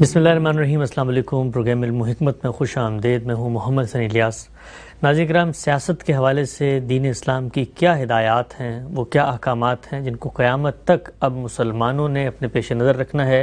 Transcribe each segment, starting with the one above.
بسم اللہ الرحمن الرحیم۔ السلام علیکم۔ پروگرام علم و حکمت میں خوش آمدید۔ میں ہوں محمد حسن الیاس۔ ناظرین کرام، سیاست کے حوالے سے دین اسلام کی کیا ہدایات ہیں، وہ کیا احکامات ہیں جن کو قیامت تک اب مسلمانوں نے اپنے پیش نظر رکھنا ہے،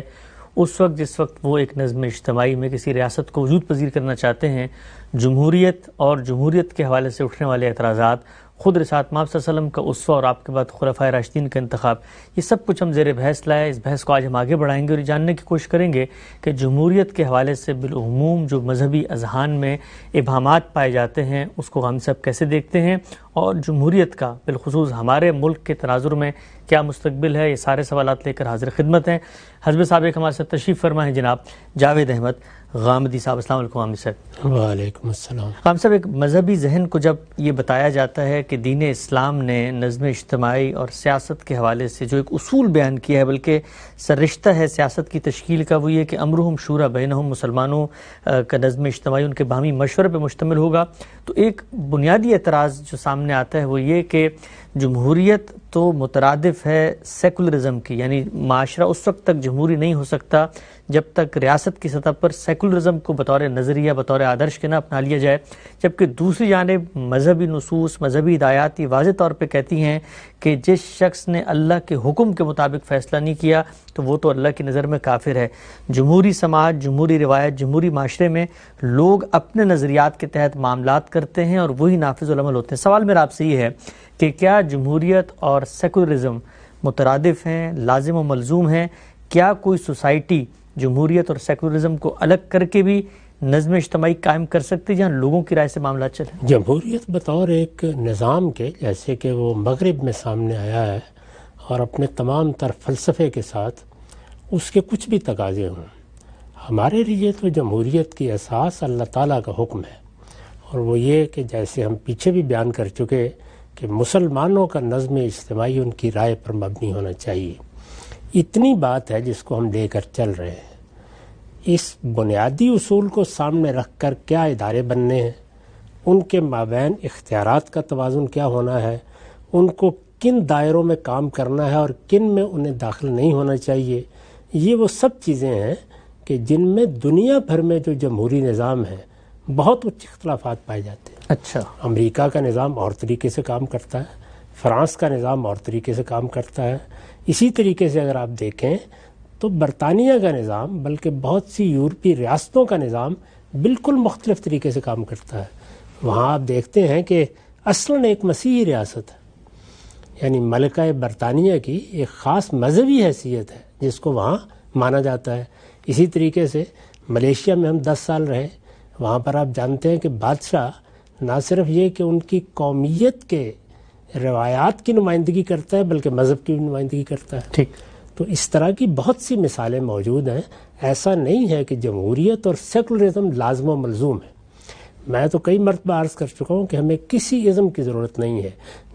اس وقت جس وقت وہ ایک نظم اجتماعی میں کسی ریاست کو وجود پذیر کرنا چاہتے ہیں۔ جمہوریت اور جمہوریت کے حوالے سے اٹھنے والے اعتراضات، خود رسالت مآب صلی اللہ علیہ وسلم کا اسوہ اور آپ کے بعد خلفائے راشدین کا انتخاب، یہ سب کچھ ہم زیر بحث لائے۔ اس بحث کو آج ہم آگے بڑھائیں گے اور یہ جاننے کی کوشش کریں گے کہ جمہوریت کے حوالے سے بالعموم جو مذہبی اذہان میں ابہامات پائے جاتے ہیں اس کو ہم سب کیسے دیکھتے ہیں، اور جمہوریت کا بالخصوص ہمارے ملک کے تناظر میں کیا مستقبل ہے۔ یہ سارے سوالات لے کر حاضر خدمت ہیں۔ حضرت صاحب ایک ہمارے ساتھ تشریف فرما ہے جناب جاوید احمد غامدی صاحب۔ السلام علیکم غامدی صاحب۔ وعلیکم السلام۔ غامدی صاحب، ایک مذہبی ذہن کو جب یہ بتایا جاتا ہے کہ دین اسلام نے نظم اجتماعی اور سیاست کے حوالے سے جو ایک اصول بیان کیا ہے، بلکہ سررشتہ ہے سیاست کی تشکیل کا، وہ یہ کہ امرہم شورا بینہم، مسلمانوں کا نظم اجتماعی ان کے باہمی مشورے پہ مشتمل ہوگا، تو ایک بنیادی اعتراض جو سامنے آتا ہے وہ یہ کہ جمہوریت تو مترادف ہے سیکولرزم کی، یعنی معاشرہ اس وقت تک جمہوری نہیں ہو سکتا جب تک ریاست کی سطح پر سیکولرزم کو بطور نظریہ، بطور آدرش کے نہ اپنا لیا جائے، جبکہ دوسری جانب مذہبی نصوص، مذہبی ہدایات یہ واضح طور پہ کہتی ہیں کہ جس شخص نے اللہ کے حکم کے مطابق فیصلہ نہیں کیا تو وہ تو اللہ کی نظر میں کافر ہے۔ جمہوری سماج، جمہوری روایت، جمہوری معاشرے میں لوگ اپنے نظریات کے تحت معاملات کرتے ہیں اور وہی نافذ العمل ہوتے ہیں۔ سوال میرا آپ سے یہ ہے کہ کیا جمہوریت اور سیکولرزم مترادف ہیں، لازم و ملزوم ہیں؟ کیا کوئی سوسائٹی جمہوریت اور سیکولرزم کو الگ کر کے بھی نظم اجتماعی قائم کر سکتی جہاں لوگوں کی رائے سے معاملات چلیں؟ جمہوریت بطور ایک نظام کے، جیسے کہ وہ مغرب میں سامنے آیا ہے اور اپنے تمام تر فلسفے کے ساتھ اس کے کچھ بھی تقاضے ہوں، ہمارے لیے تو جمہوریت کی اساس اللہ تعالیٰ کا حکم ہے، اور وہ یہ کہ جیسے ہم پیچھے بھی بیان کر چکے کہ مسلمانوں کا نظم اجتماعی ان کی رائے پر مبنی ہونا چاہیے۔ اتنی بات ہے جس کو ہم لے کر چل رہے ہیں۔ اس بنیادی اصول کو سامنے رکھ کر کیا ادارے بننے ہیں، ان کے مابین اختیارات کا توازن کیا ہونا ہے، ان کو کن دائروں میں کام کرنا ہے اور کن میں انہیں داخل نہیں ہونا چاہیے، یہ وہ سب چیزیں ہیں کہ جن میں دنیا بھر میں جو جمہوری نظام ہے بہت کچھ اختلافات پائے جاتے ہیں۔ اچھا، امریکہ کا نظام اور طریقے سے کام کرتا ہے، فرانس کا نظام اور طریقے سے کام کرتا ہے، اسی طریقے سے اگر آپ دیکھیں تو برطانیہ کا نظام، بلکہ بہت سی یورپی ریاستوں کا نظام بالکل مختلف طریقے سے کام کرتا ہے۔ وہاں آپ دیکھتے ہیں کہ اصلاً ایک مسیحی ریاست ہے، یعنی ملکہ برطانیہ کی ایک خاص مذہبی حیثیت ہے جس کو وہاں مانا جاتا ہے۔ اسی طریقے سے ملیشیا میں ہم 10 سال رہے، وہاں پر آپ جانتے ہیں کہ بادشاہ نہ صرف یہ کہ ان کی قومیت کے روایات کی نمائندگی کرتا ہے بلکہ مذہب کی بھی نمائندگی کرتا ہے۔ ٹھیک، تو اس طرح کی بہت سی مثالیں موجود ہیں۔ ایسا نہیں ہے کہ جمہوریت اور سیکولرزم لازم و ملزوم ہے۔ میں تو کئی مرتبہ عرض کر چکا ہوں کہ ہمیں کسی ازم کی ضرورت نہیں ہے۔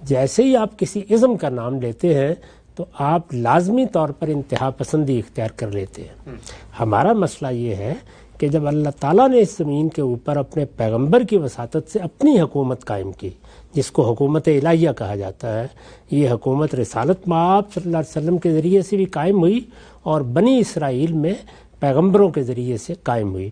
جیسے ہی آپ کسی ازم کا نام لیتے ہیں تو آپ لازمی طور پر انتہا پسندی اختیار کر لیتے ہیں۔ ہمارا مسئلہ یہ ہے کہ جب اللہ تعالیٰ نے اس زمین کے اوپر اپنے پیغمبر کی وساطت سے اپنی حکومت قائم کی، جس کو حکومت الہیہ کہا جاتا ہے، یہ حکومت رسالت مآب صلی اللہ علیہ وسلم کے ذریعے سے بھی قائم ہوئی اور بنی اسرائیل میں پیغمبروں کے ذریعے سے قائم ہوئی۔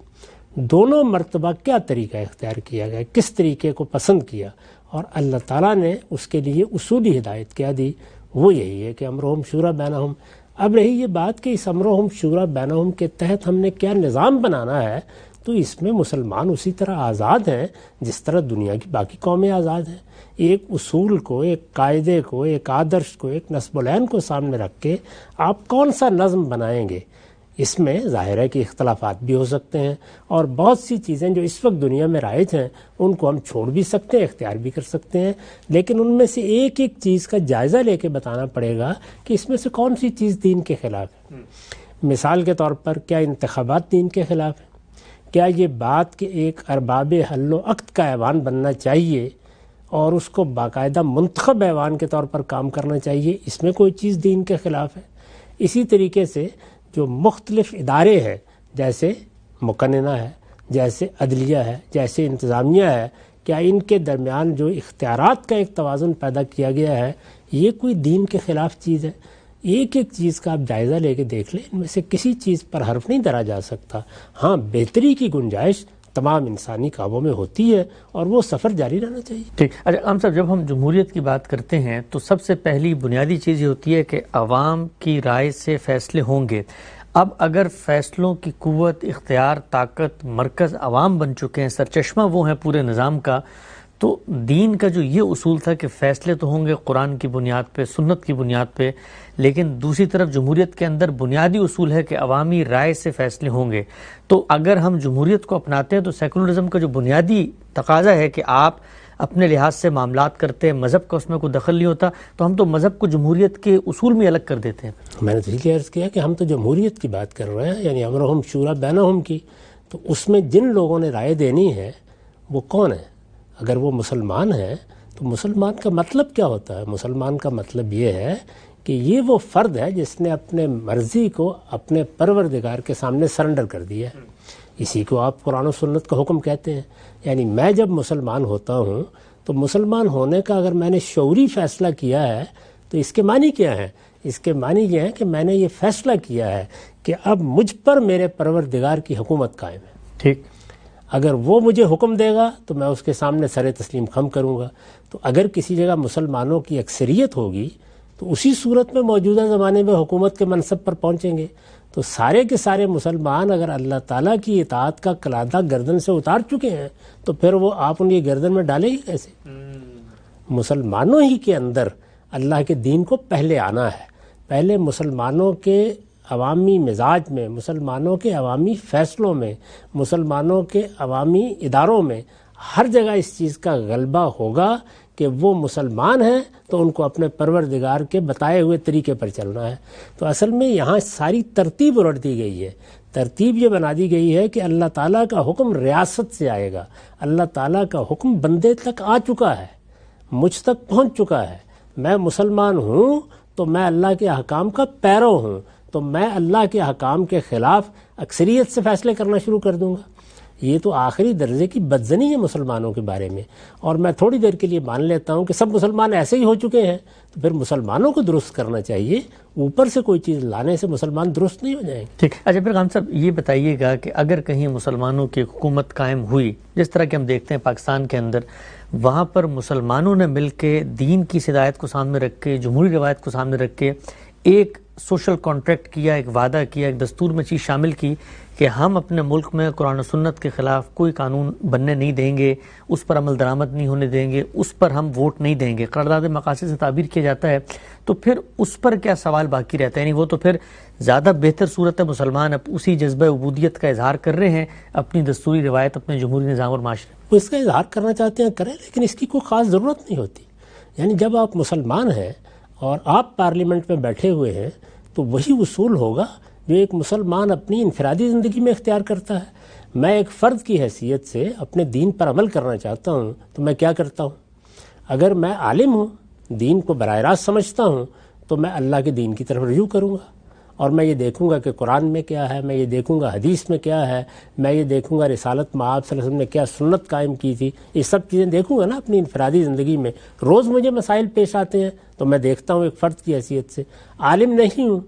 دونوں مرتبہ کیا طریقہ اختیار کیا گیا، کس طریقے کو پسند کیا، اور اللہ تعالیٰ نے اس کے لیے اصولی ہدایت کیا دی، وہ یہی ہے کہ امرہم شورا بینہم۔ اب رہی یہ بات کہ اس امرہم شورا بینہم کے تحت ہم نے کیا نظام بنانا ہے، تو اس میں مسلمان اسی طرح آزاد ہیں جس طرح دنیا کی باقی قومیں آزاد ہیں۔ ایک اصول کو، ایک قاعدے کو، ایک آدرش کو، ایک نصب العین کو سامنے رکھ کے آپ کون سا نظم بنائیں گے، اس میں ظاہر ہے کہ اختلافات بھی ہو سکتے ہیں، اور بہت سی چیزیں جو اس وقت دنیا میں رائج ہیں ان کو ہم چھوڑ بھی سکتے ہیں، اختیار بھی کر سکتے ہیں، لیکن ان میں سے ایک ایک چیز کا جائزہ لے کے بتانا پڑے گا کہ اس میں سے کون سی چیز دین کے خلاف ہے۔ مثال کے طور پر، کیا انتخابات دین کے خلاف ہے؟ کیا یہ بات کہ ایک ارباب حل و عقد کا ایوان بننا چاہیے اور اس کو باقاعدہ منتخب ایوان کے طور پر کام کرنا چاہیے، اس میں کوئی چیز دین کے خلاف ہے؟ اسی طریقے سے جو مختلف ادارے ہیں، جیسے مقننہ ہے، جیسے عدلیہ ہے، جیسے انتظامیہ ہے، کیا ان کے درمیان جو اختیارات کا ایک توازن پیدا کیا گیا ہے، یہ کوئی دین کے خلاف چیز ہے؟ ایک ایک چیز کا آپ جائزہ لے کے دیکھ لیں، ان میں سے کسی چیز پر حرف نہیں دھرا جا سکتا. ہاں بہتری کی گنجائش تمام انسانی کاموں میں ہوتی ہے اور وہ سفر جاری رہنا چاہیے. ٹھیک. اچھا عام صاحب، جب ہم جمہوریت کی بات کرتے ہیں تو سب سے پہلی بنیادی چیز یہ ہوتی ہے کہ عوام کی رائے سے فیصلے ہوں گے. اب اگر فیصلوں کی قوت، اختیار، طاقت، مرکز عوام بن چکے ہیں، سرچشمہ وہ ہیں پورے نظام کا، تو دین کا جو یہ اصول تھا کہ فیصلے تو ہوں گے قرآن کی بنیاد پہ، سنت کی بنیاد پہ، لیکن دوسری طرف جمہوریت کے اندر بنیادی اصول ہے کہ عوامی رائے سے فیصلے ہوں گے. تو اگر ہم جمہوریت کو اپناتے ہیں تو سیکولرزم کا جو بنیادی تقاضا ہے کہ آپ اپنے لحاظ سے معاملات کرتے ہیں، مذہب کا اس میں کوئی دخل نہیں ہوتا، تو ہم تو مذہب کو جمہوریت کے اصول میں الگ کر دیتے ہیں. میں نے تو یہ عرض کیا کہ ہم تو جمہوریت کی بات کر رہے ہیں، یعنی امرہم شورا بینہم کی. تو اس میں جن لوگوں نے رائے دینی ہے وہ کون ہے؟ اگر وہ مسلمان ہیں تو مسلمان کا مطلب کیا ہوتا ہے؟ مسلمان کا مطلب یہ ہے کہ یہ وہ فرد ہے جس نے اپنے مرضی کو اپنے پروردگار کے سامنے سرنڈر کر دیا ہے. اسی کو آپ قرآن و سنت کا حکم کہتے ہیں. یعنی میں جب مسلمان ہوتا ہوں تو مسلمان ہونے کا اگر میں نے شعوری فیصلہ کیا ہے تو اس کے معنی کیا ہے؟ اس کے معنی یہ ہے کہ میں نے یہ فیصلہ کیا ہے کہ اب مجھ پر میرے پروردگار کی حکومت قائم ہے. ٹھیک. اگر وہ مجھے حکم دے گا تو میں اس کے سامنے سر تسلیم خم کروں گا. تو اگر کسی جگہ مسلمانوں کی اکثریت ہوگی تو اسی صورت میں موجودہ زمانے میں حکومت کے منصب پر پہنچیں گے. تو سارے کے سارے مسلمان اگر اللہ تعالیٰ کی اطاعت کا قلادہ گردن سے اتار چکے ہیں تو پھر وہ آپ ان کی گردن میں ڈالیں گے کیسے؟ مسلمانوں ہی کے اندر اللہ کے دین کو پہلے آنا ہے. پہلے مسلمانوں کے عوامی مزاج میں، مسلمانوں کے عوامی فیصلوں میں، مسلمانوں کے عوامی اداروں میں ہر جگہ اس چیز کا غلبہ ہوگا کہ وہ مسلمان ہیں تو ان کو اپنے پروردگار کے بتائے ہوئے طریقے پر چلنا ہے. تو اصل میں یہاں ساری ترتیب الٹ دی گئی ہے. ترتیب یہ بنا دی گئی ہے کہ اللہ تعالیٰ کا حکم ریاست سے آئے گا. اللہ تعالیٰ کا حکم بندے تک آ چکا ہے، مجھ تک پہنچ چکا ہے. میں مسلمان ہوں تو میں اللہ کے احکام کا پیرو ہوں، تو میں اللہ کے احکام کے خلاف اکثریت سے فیصلے کرنا شروع کر دوں گا. یہ تو آخری درجے کی بدزنی ہے مسلمانوں کے بارے میں. اور میں تھوڑی دیر کے لیے مان لیتا ہوں کہ سب مسلمان ایسے ہی ہو چکے ہیں، تو پھر مسلمانوں کو درست کرنا چاہیے. اوپر سے کوئی چیز لانے سے مسلمان درست نہیں ہو جائیں گے. ٹھیک. اچھا پھر خان صاحب یہ بتائیے گا کہ اگر کہیں مسلمانوں کی حکومت قائم ہوئی، جس طرح کہ ہم دیکھتے ہیں پاکستان کے اندر، وہاں پر مسلمانوں نے مل کے دین کی ہدایت کو سامنے رکھ کے، جمہوری روایت کو سامنے رکھ کے ایک سوشل کانٹریکٹ کیا، ایک وعدہ کیا، ایک دستور میں چیز شامل کی کہ ہم اپنے ملک میں قرآن و سنت کے خلاف کوئی قانون بننے نہیں دیں گے، اس پر عمل درآمد نہیں ہونے دیں گے، اس پر ہم ووٹ نہیں دیں گے. قرارداد مقاصد سے تعبیر کیا جاتا ہے. تو پھر اس پر کیا سوال باقی رہتا ہے؟ یعنی وہ تو پھر زیادہ بہتر صورت ہے، مسلمان اب اسی جذبہ عبودیت کا اظہار کر رہے ہیں اپنی دستوری روایت، اپنے جمہوری نظام اور معاشرے. وہ اس کا اظہار کرنا چاہتے ہیں کریں، لیکن اس کی کوئی خاص ضرورت نہیں ہوتی. یعنی جب آپ مسلمان ہیں اور آپ پارلیمنٹ میں بیٹھے ہوئے ہیں تو وہی اصول ہوگا جو ایک مسلمان اپنی انفرادی زندگی میں اختیار کرتا ہے. میں ایک فرد کی حیثیت سے اپنے دین پر عمل کرنا چاہتا ہوں تو میں کیا کرتا ہوں؟ اگر میں عالم ہوں، دین کو براہ راست سمجھتا ہوں، تو میں اللہ کے دین کی طرف رجوع کروں گا اور میں یہ دیکھوں گا کہ قرآن میں کیا ہے، میں یہ دیکھوں گا حدیث میں کیا ہے، میں یہ دیکھوں گا رسالت میں آپ صلی اللہ علیہ وسلم نے کیا سنت قائم کی تھی. یہ سب چیزیں دیکھوں گا نا اپنی انفرادی زندگی میں. روز مجھے مسائل پیش آتے ہیں تو میں دیکھتا ہوں ایک فرد کی حیثیت سے. عالم نہیں ہوں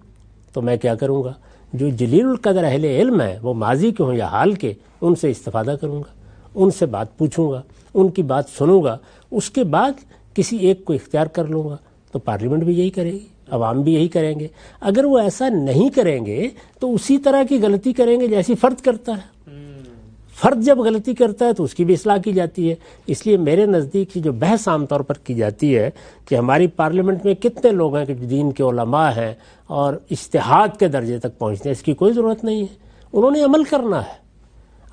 تو میں کیا کروں گا؟ جو جلیل القدر اہل علم ہے، وہ ماضی کے ہوں یا حال کے، ان سے استفادہ کروں گا، ان سے بات پوچھوں گا، ان کی بات سنوں گا، اس کے بعد کسی ایک کو اختیار کر لوں گا. تو پارلیمنٹ بھی یہی کرے گی، عوام بھی یہی کریں گے. اگر وہ ایسا نہیں کریں گے تو اسی طرح کی غلطی کریں گے جیسی فرد کرتا ہے. فرد جب غلطی کرتا ہے تو اس کی بھی اصلاح کی جاتی ہے. اس لیے میرے نزدیک جو بحث عام طور پر کی جاتی ہے کہ ہماری پارلیمنٹ میں کتنے لوگ ہیں کہ دین کے علماء ہیں اور اجتہاد کے درجے تک پہنچتے ہیں، اس کی کوئی ضرورت نہیں ہے. انہوں نے عمل کرنا ہے.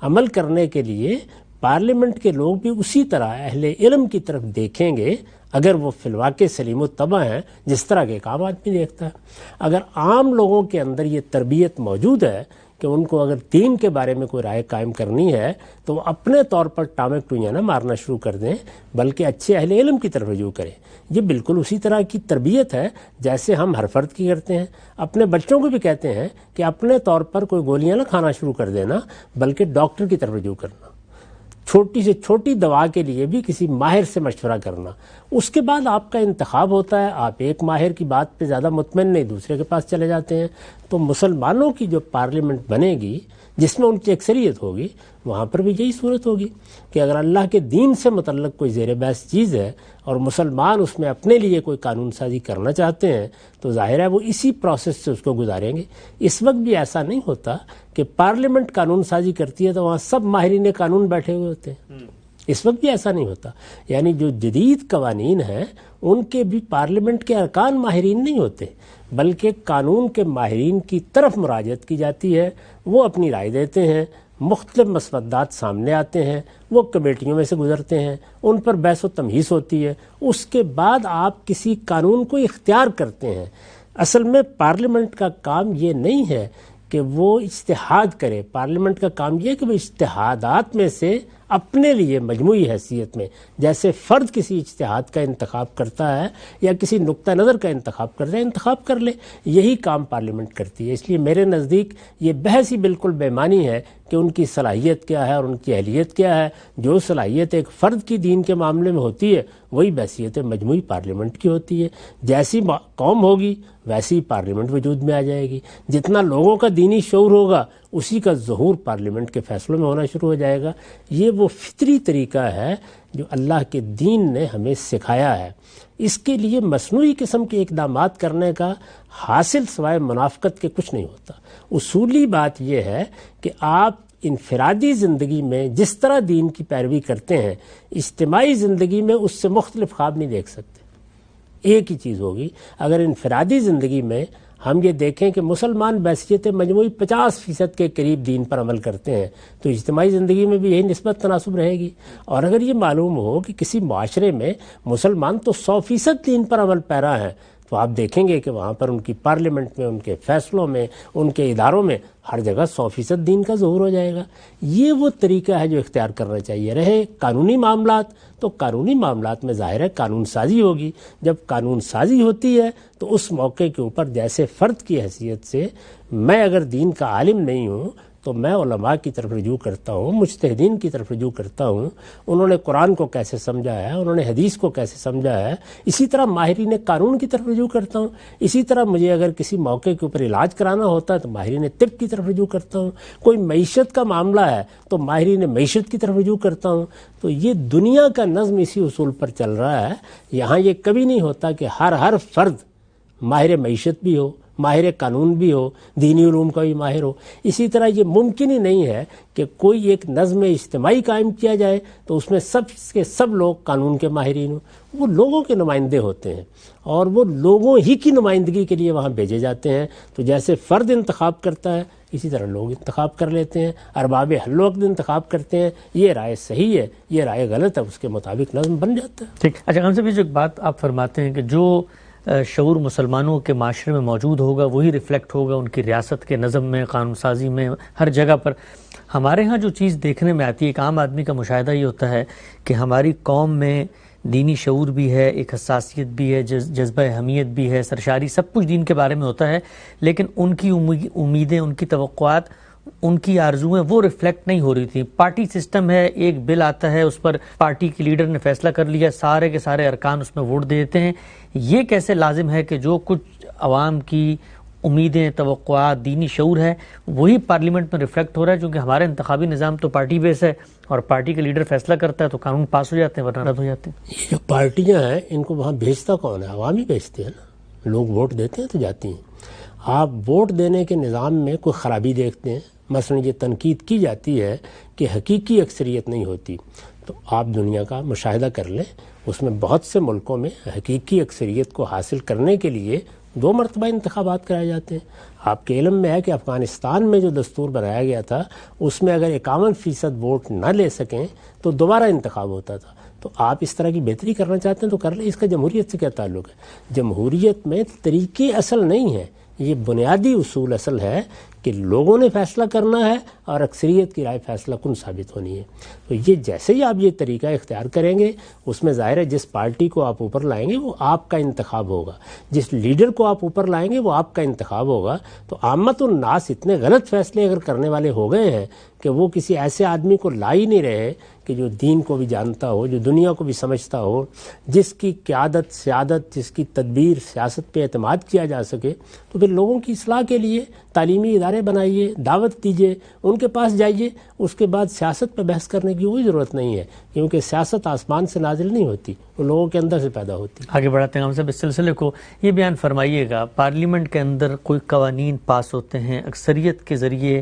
عمل کرنے کے لیے پارلیمنٹ کے لوگ بھی اسی طرح اہل علم کی طرف دیکھیں گے اگر وہ فی الواقع سلیم الطبع ہیں، جس طرح کے عام آدمی دیکھتا ہے. اگر عام لوگوں کے اندر یہ تربیت موجود ہے کہ ان کو اگر دین کے بارے میں کوئی رائے قائم کرنی ہے تو وہ اپنے طور پر ٹامک ٹوئیاں نہ مارنا شروع کر دیں، بلکہ اچھے اہل علم کی طرف رجوع کریں. یہ بالکل اسی طرح کی تربیت ہے جیسے ہم ہر فرد کی کرتے ہیں. اپنے بچوں کو بھی کہتے ہیں کہ اپنے طور پر کوئی گولیاں نہ کھانا شروع کر دینا، بلکہ ڈاکٹر کی طرف رجوع کرنا. چھوٹی سے چھوٹی دوا کے لیے بھی کسی ماہر سے مشورہ کرنا. اس کے بعد آپ کا انتخاب ہوتا ہے، آپ ایک ماہر کی بات پہ زیادہ مطمئن نہیں دوسرے کے پاس چلے جاتے ہیں. تو مسلمانوں کی جو پارلیمنٹ بنے گی جس میں ان کی اکثریت ہوگی، وہاں پر بھی یہی صورت ہوگی کہ اگر اللہ کے دین سے متعلق کوئی زیر بحث چیز ہے اور مسلمان اس میں اپنے لیے کوئی قانون سازی کرنا چاہتے ہیں تو ظاہر ہے وہ اسی پروسیس سے اس کو گزاریں گے. اس وقت بھی ایسا نہیں ہوتا کہ پارلیمنٹ قانون سازی کرتی ہے تو وہاں سب ماہرین قانون بیٹھے ہوئے ہوتے ہیں. اس وقت بھی ایسا نہیں ہوتا. یعنی جو جدید قوانین ہیں ان کے بھی پارلیمنٹ کے ارکان ماہرین نہیں ہوتے، بلکہ قانون کے ماہرین کی طرف مراجعت کی جاتی ہے، وہ اپنی رائے دیتے ہیں، مختلف مسودات سامنے آتے ہیں، وہ کمیٹیوں میں سے گزرتے ہیں، ان پر بحث و تمہیز ہوتی ہے، اس کے بعد آپ کسی قانون کو اختیار کرتے ہیں. اصل میں پارلیمنٹ کا کام یہ نہیں ہے کہ وہ اجتہاد کرے، پارلیمنٹ کا کام یہ ہے کہ وہ اجتہادات میں سے اپنے لیے مجموعی حیثیت میں، جیسے فرد کسی اجتہاد کا انتخاب کرتا ہے یا کسی نقطہ نظر کا انتخاب کرتا ہے، انتخاب کر لے. یہی کام پارلیمنٹ کرتی ہے. اس لیے میرے نزدیک یہ بحث ہی بالکل بے معنی ہے کہ ان کی صلاحیت کیا ہے اور ان کی اہلیت کیا ہے. جو صلاحیت ایک فرد کی دین کے معاملے میں ہوتی ہے وہی بحثیت مجموعی پارلیمنٹ کی ہوتی ہے. جیسی قوم ہوگی ویسی پارلیمنٹ وجود میں آ جائے گی. جتنا لوگوں کا دینی شعور ہوگا اسی کا ظہور پارلیمنٹ کے فیصلوں میں ہونا شروع ہو جائے گا. یہ وہ فطری طریقہ ہے جو اللہ کے دین نے ہمیں سکھایا ہے. اس کے لیے مصنوعی قسم کے اقدامات کرنے کا حاصل سوائے منافقت کے کچھ نہیں ہوتا. اصولی بات یہ ہے کہ آپ انفرادی زندگی میں جس طرح دین کی پیروی کرتے ہیں اجتماعی زندگی میں اس سے مختلف خواب نہیں دیکھ سکتے. ایک ہی چیز ہوگی. اگر انفرادی زندگی میں ہم یہ دیکھیں کہ مسلمان بحثیت مجموعی 50% کے قریب دین پر عمل کرتے ہیں تو اجتماعی زندگی میں بھی یہی نسبت تناسب رہے گی. اور اگر یہ معلوم ہو کہ کسی معاشرے میں مسلمان تو 100% دین پر عمل پیرا ہیں تو آپ دیکھیں گے کہ وہاں پر ان کی پارلیمنٹ میں، ان کے فیصلوں میں، ان کے اداروں میں ہر جگہ 100% دین کا ظہور ہو جائے گا. یہ وہ طریقہ ہے جو اختیار کرنا چاہیے. رہے قانونی معاملات تو قانونی معاملات میں ظاہر ہے قانون سازی ہوگی. جب قانون سازی ہوتی ہے تو اس موقع کے اوپر جیسے فرد کی حیثیت سے میں اگر دین کا عالم نہیں ہوں تو میں علماء کی طرف رجوع کرتا ہوں، مجتہدین کی طرف رجوع کرتا ہوں. انہوں نے قرآن کو کیسے سمجھا ہے، انہوں نے حدیث کو کیسے سمجھا ہے. اسی طرح ماہرین قانون کی طرف رجوع کرتا ہوں. اسی طرح مجھے اگر کسی موقع کے اوپر علاج کرانا ہوتا ہے تو ماہرین طب کی طرف رجوع کرتا ہوں. کوئی معیشت کا معاملہ ہے تو ماہرین معیشت کی طرف رجوع کرتا ہوں. تو یہ دنیا کا نظم اسی اصول پر چل رہا ہے. یہاں یہ کبھی نہیں ہوتا کہ ہر فرد ماہر معیشت بھی ہو، ماہر قانون بھی ہو، دینی علوم کا بھی ماہر ہو. اسی طرح یہ ممکن ہی نہیں ہے کہ کوئی ایک نظم اجتماعی قائم کیا جائے تو اس میں سب کے سب لوگ قانون کے ماہرین ہوں. وہ لوگوں کے نمائندے ہوتے ہیں اور وہ لوگوں ہی کی نمائندگی کے لیے وہاں بھیجے جاتے ہیں. تو جیسے فرد انتخاب کرتا ہے اسی طرح لوگ انتخاب کر لیتے ہیں. ارباب حل و عقد انتخاب کرتے ہیں. یہ رائے صحیح ہے، یہ رائے غلط ہے، اس کے مطابق نظم بن جاتا ہے. ٹھیک. اچھا ہم سے بھی جو ایک بات آپ فرماتے ہیں کہ جو شعور مسلمانوں کے معاشرے میں موجود ہوگا وہی ریفلیکٹ ہوگا ان کی ریاست کے نظم میں، قانون سازی میں، ہر جگہ پر. ہمارے ہاں جو چیز دیکھنے میں آتی ہے، ایک عام آدمی کا مشاہدہ یہ ہوتا ہے کہ ہماری قوم میں دینی شعور بھی ہے، ایک حساسیت بھی ہے، جذبہ حمیت بھی ہے، سرشاری سب کچھ دین کے بارے میں ہوتا ہے، لیکن ان کی امیدیں، ان کی توقعات، ان کی آرزویں وہ ریفلیکٹ نہیں ہو رہی تھی. پارٹی سسٹم ہے، ایک بل آتا ہے، اس پر پارٹی کے لیڈر نے فیصلہ کر لیا، سارے کے سارے ارکان اس میں ووٹ دے دیتے ہیں. یہ کیسے لازم ہے کہ جو کچھ عوام کی امیدیں، توقعات، دینی شعور ہے وہی پارلیمنٹ میں ریفلیکٹ ہو رہا ہے؟ چونکہ ہمارا انتخابی نظام تو پارٹی بیس ہے اور پارٹی کے لیڈر فیصلہ کرتا ہے تو قانون پاس ہو جاتے ہیں ورنہ رد ہو جاتے ہیں. یہ جو پارٹیاں ہیں ان کو وہاں بھیجتا کون ہے؟ عوام ہی بھیجتے ہیں نا. لوگ ووٹ دیتے ہیں تو جاتی ہیں. آپ ووٹ دینے کے نظام میں کوئی خرابی دیکھتے ہیں؟ مثلا یہ تنقید کی جاتی ہے کہ حقیقی اکثریت نہیں ہوتی، تو آپ دنیا کا مشاہدہ کر لیں، اس میں بہت سے ملکوں میں حقیقی اکثریت کو حاصل کرنے کے لیے 2 مرتبہ انتخابات کرائے جاتے ہیں. آپ کے علم میں ہے کہ افغانستان میں جو دستور بنایا گیا تھا اس میں اگر 51% ووٹ نہ لے سکیں تو دوبارہ انتخاب ہوتا تھا. تو آپ اس طرح کی بہتری کرنا چاہتے ہیں تو کر لیں. اس کا جمہوریت سے کیا تعلق ہے؟ جمہوریت میں طریقے اصل نہیں ہے، یہ بنیادی اصول اصل ہے کہ لوگوں نے فیصلہ کرنا ہے اور اکثریت کی رائے فیصلہ کن ثابت ہونی ہے. تو یہ جیسے ہی آپ یہ طریقہ اختیار کریں گے اس میں ظاہر ہے جس پارٹی کو آپ اوپر لائیں گے وہ آپ کا انتخاب ہوگا، جس لیڈر کو آپ اوپر لائیں گے وہ آپ کا انتخاب ہوگا. تو عامت الناس اتنے غلط فیصلے اگر کرنے والے ہو گئے ہیں کہ وہ کسی ایسے آدمی کو لا ہی نہیں رہے کہ کہ جو دین کو بھی جانتا ہو، جو دنیا کو بھی سمجھتا ہو، جس کی قیادت، سیادت، جس کی تدبیر، سیاست پہ اعتماد کیا جا سکے، تو پھر لوگوں کی اصلاح کے لیے تعلیمی ادارے بنائیے، دعوت دیجیے، ان کے پاس جائیے. اس کے بعد سیاست پہ بحث کرنے کی کوئی ضرورت نہیں ہے، کیونکہ سیاست آسمان سے نازل نہیں ہوتی، وہ لوگوں کے اندر سے پیدا ہوتی. آگے بڑھاتے ہیں ہم صاحب اس سلسلے کو. یہ بیان فرمائیے گا، پارلیمنٹ کے اندر کوئی قوانین پاس ہوتے ہیں، اکثریت کے ذریعے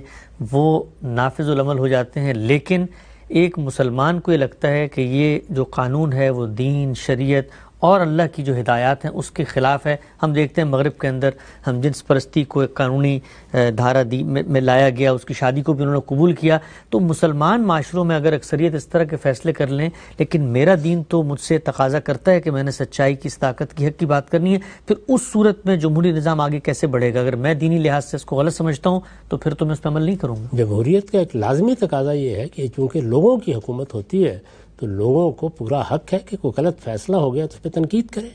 وہ نافذ العمل ہو جاتے ہیں، لیکن ایک مسلمان کو یہ لگتا ہے کہ یہ جو قانون ہے وہ دین، شریعت اور اللہ کی جو ہدایات ہیں اس کے خلاف ہے. ہم دیکھتے ہیں مغرب کے اندر ہم جنس پرستی کو ایک قانونی دھارا میں لایا گیا، اس کی شادی کو بھی انہوں نے قبول کیا. تو مسلمان معاشروں میں اگر اکثریت اس طرح کے فیصلے کر لیں، لیکن میرا دین تو مجھ سے تقاضا کرتا ہے کہ میں نے سچائی کی، صداقت کی، حق کی بات کرنی ہے، پھر اس صورت میں جمہوری نظام آگے کیسے بڑھے گا؟ اگر میں دینی لحاظ سے اس کو غلط سمجھتا ہوں تو پھر تو میں اس پہ عمل نہیں کروں گا. جمہوریت کا ایک لازمی تقاضا یہ ہے کہ چونکہ لوگوں کی حکومت ہوتی ہے تو لوگوں کو پورا حق ہے کہ کوئی غلط فیصلہ ہو گیا تو اس پہ تنقید کریں،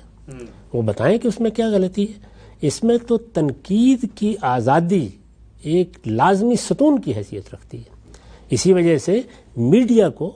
وہ بتائیں کہ اس میں کیا غلطی ہے. اس میں تو تنقید کی آزادی ایک لازمی ستون کی حیثیت رکھتی ہے. اسی وجہ سے میڈیا کو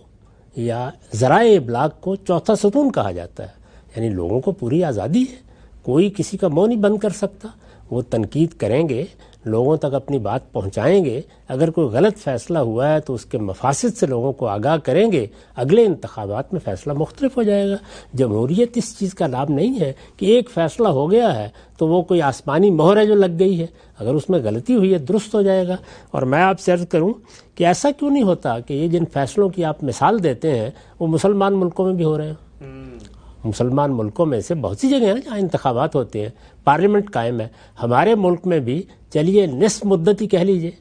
یا ذرائع ابلاغ کو چوتھا ستون کہا جاتا ہے. یعنی لوگوں کو پوری آزادی ہے، کوئی کسی کا منہ نہیں بند کر سکتا. وہ تنقید کریں گے، لوگوں تک اپنی بات پہنچائیں گے. اگر کوئی غلط فیصلہ ہوا ہے تو اس کے مفاسد سے لوگوں کو آگاہ کریں گے. اگلے انتخابات میں فیصلہ مختلف ہو جائے گا. جمہوریت اس چیز کا لابھ نہیں ہے کہ ایک فیصلہ ہو گیا ہے تو وہ کوئی آسمانی مہر ہے جو لگ گئی ہے. اگر اس میں غلطی ہوئی ہے درست ہو جائے گا. اور میں آپ سے عرض کروں کہ ایسا کیوں نہیں ہوتا کہ یہ جن فیصلوں کی آپ مثال دیتے ہیں وہ مسلمان ملکوں میں بھی ہو رہے ہیں. مسلمان ملکوں میں سے بہت سی جگہیں ہیں جہاں انتخابات ہوتے ہیں، پارلیمنٹ قائم ہے. ہمارے ملک میں بھی چلیے نصف مدت ہی کہہ لیجئے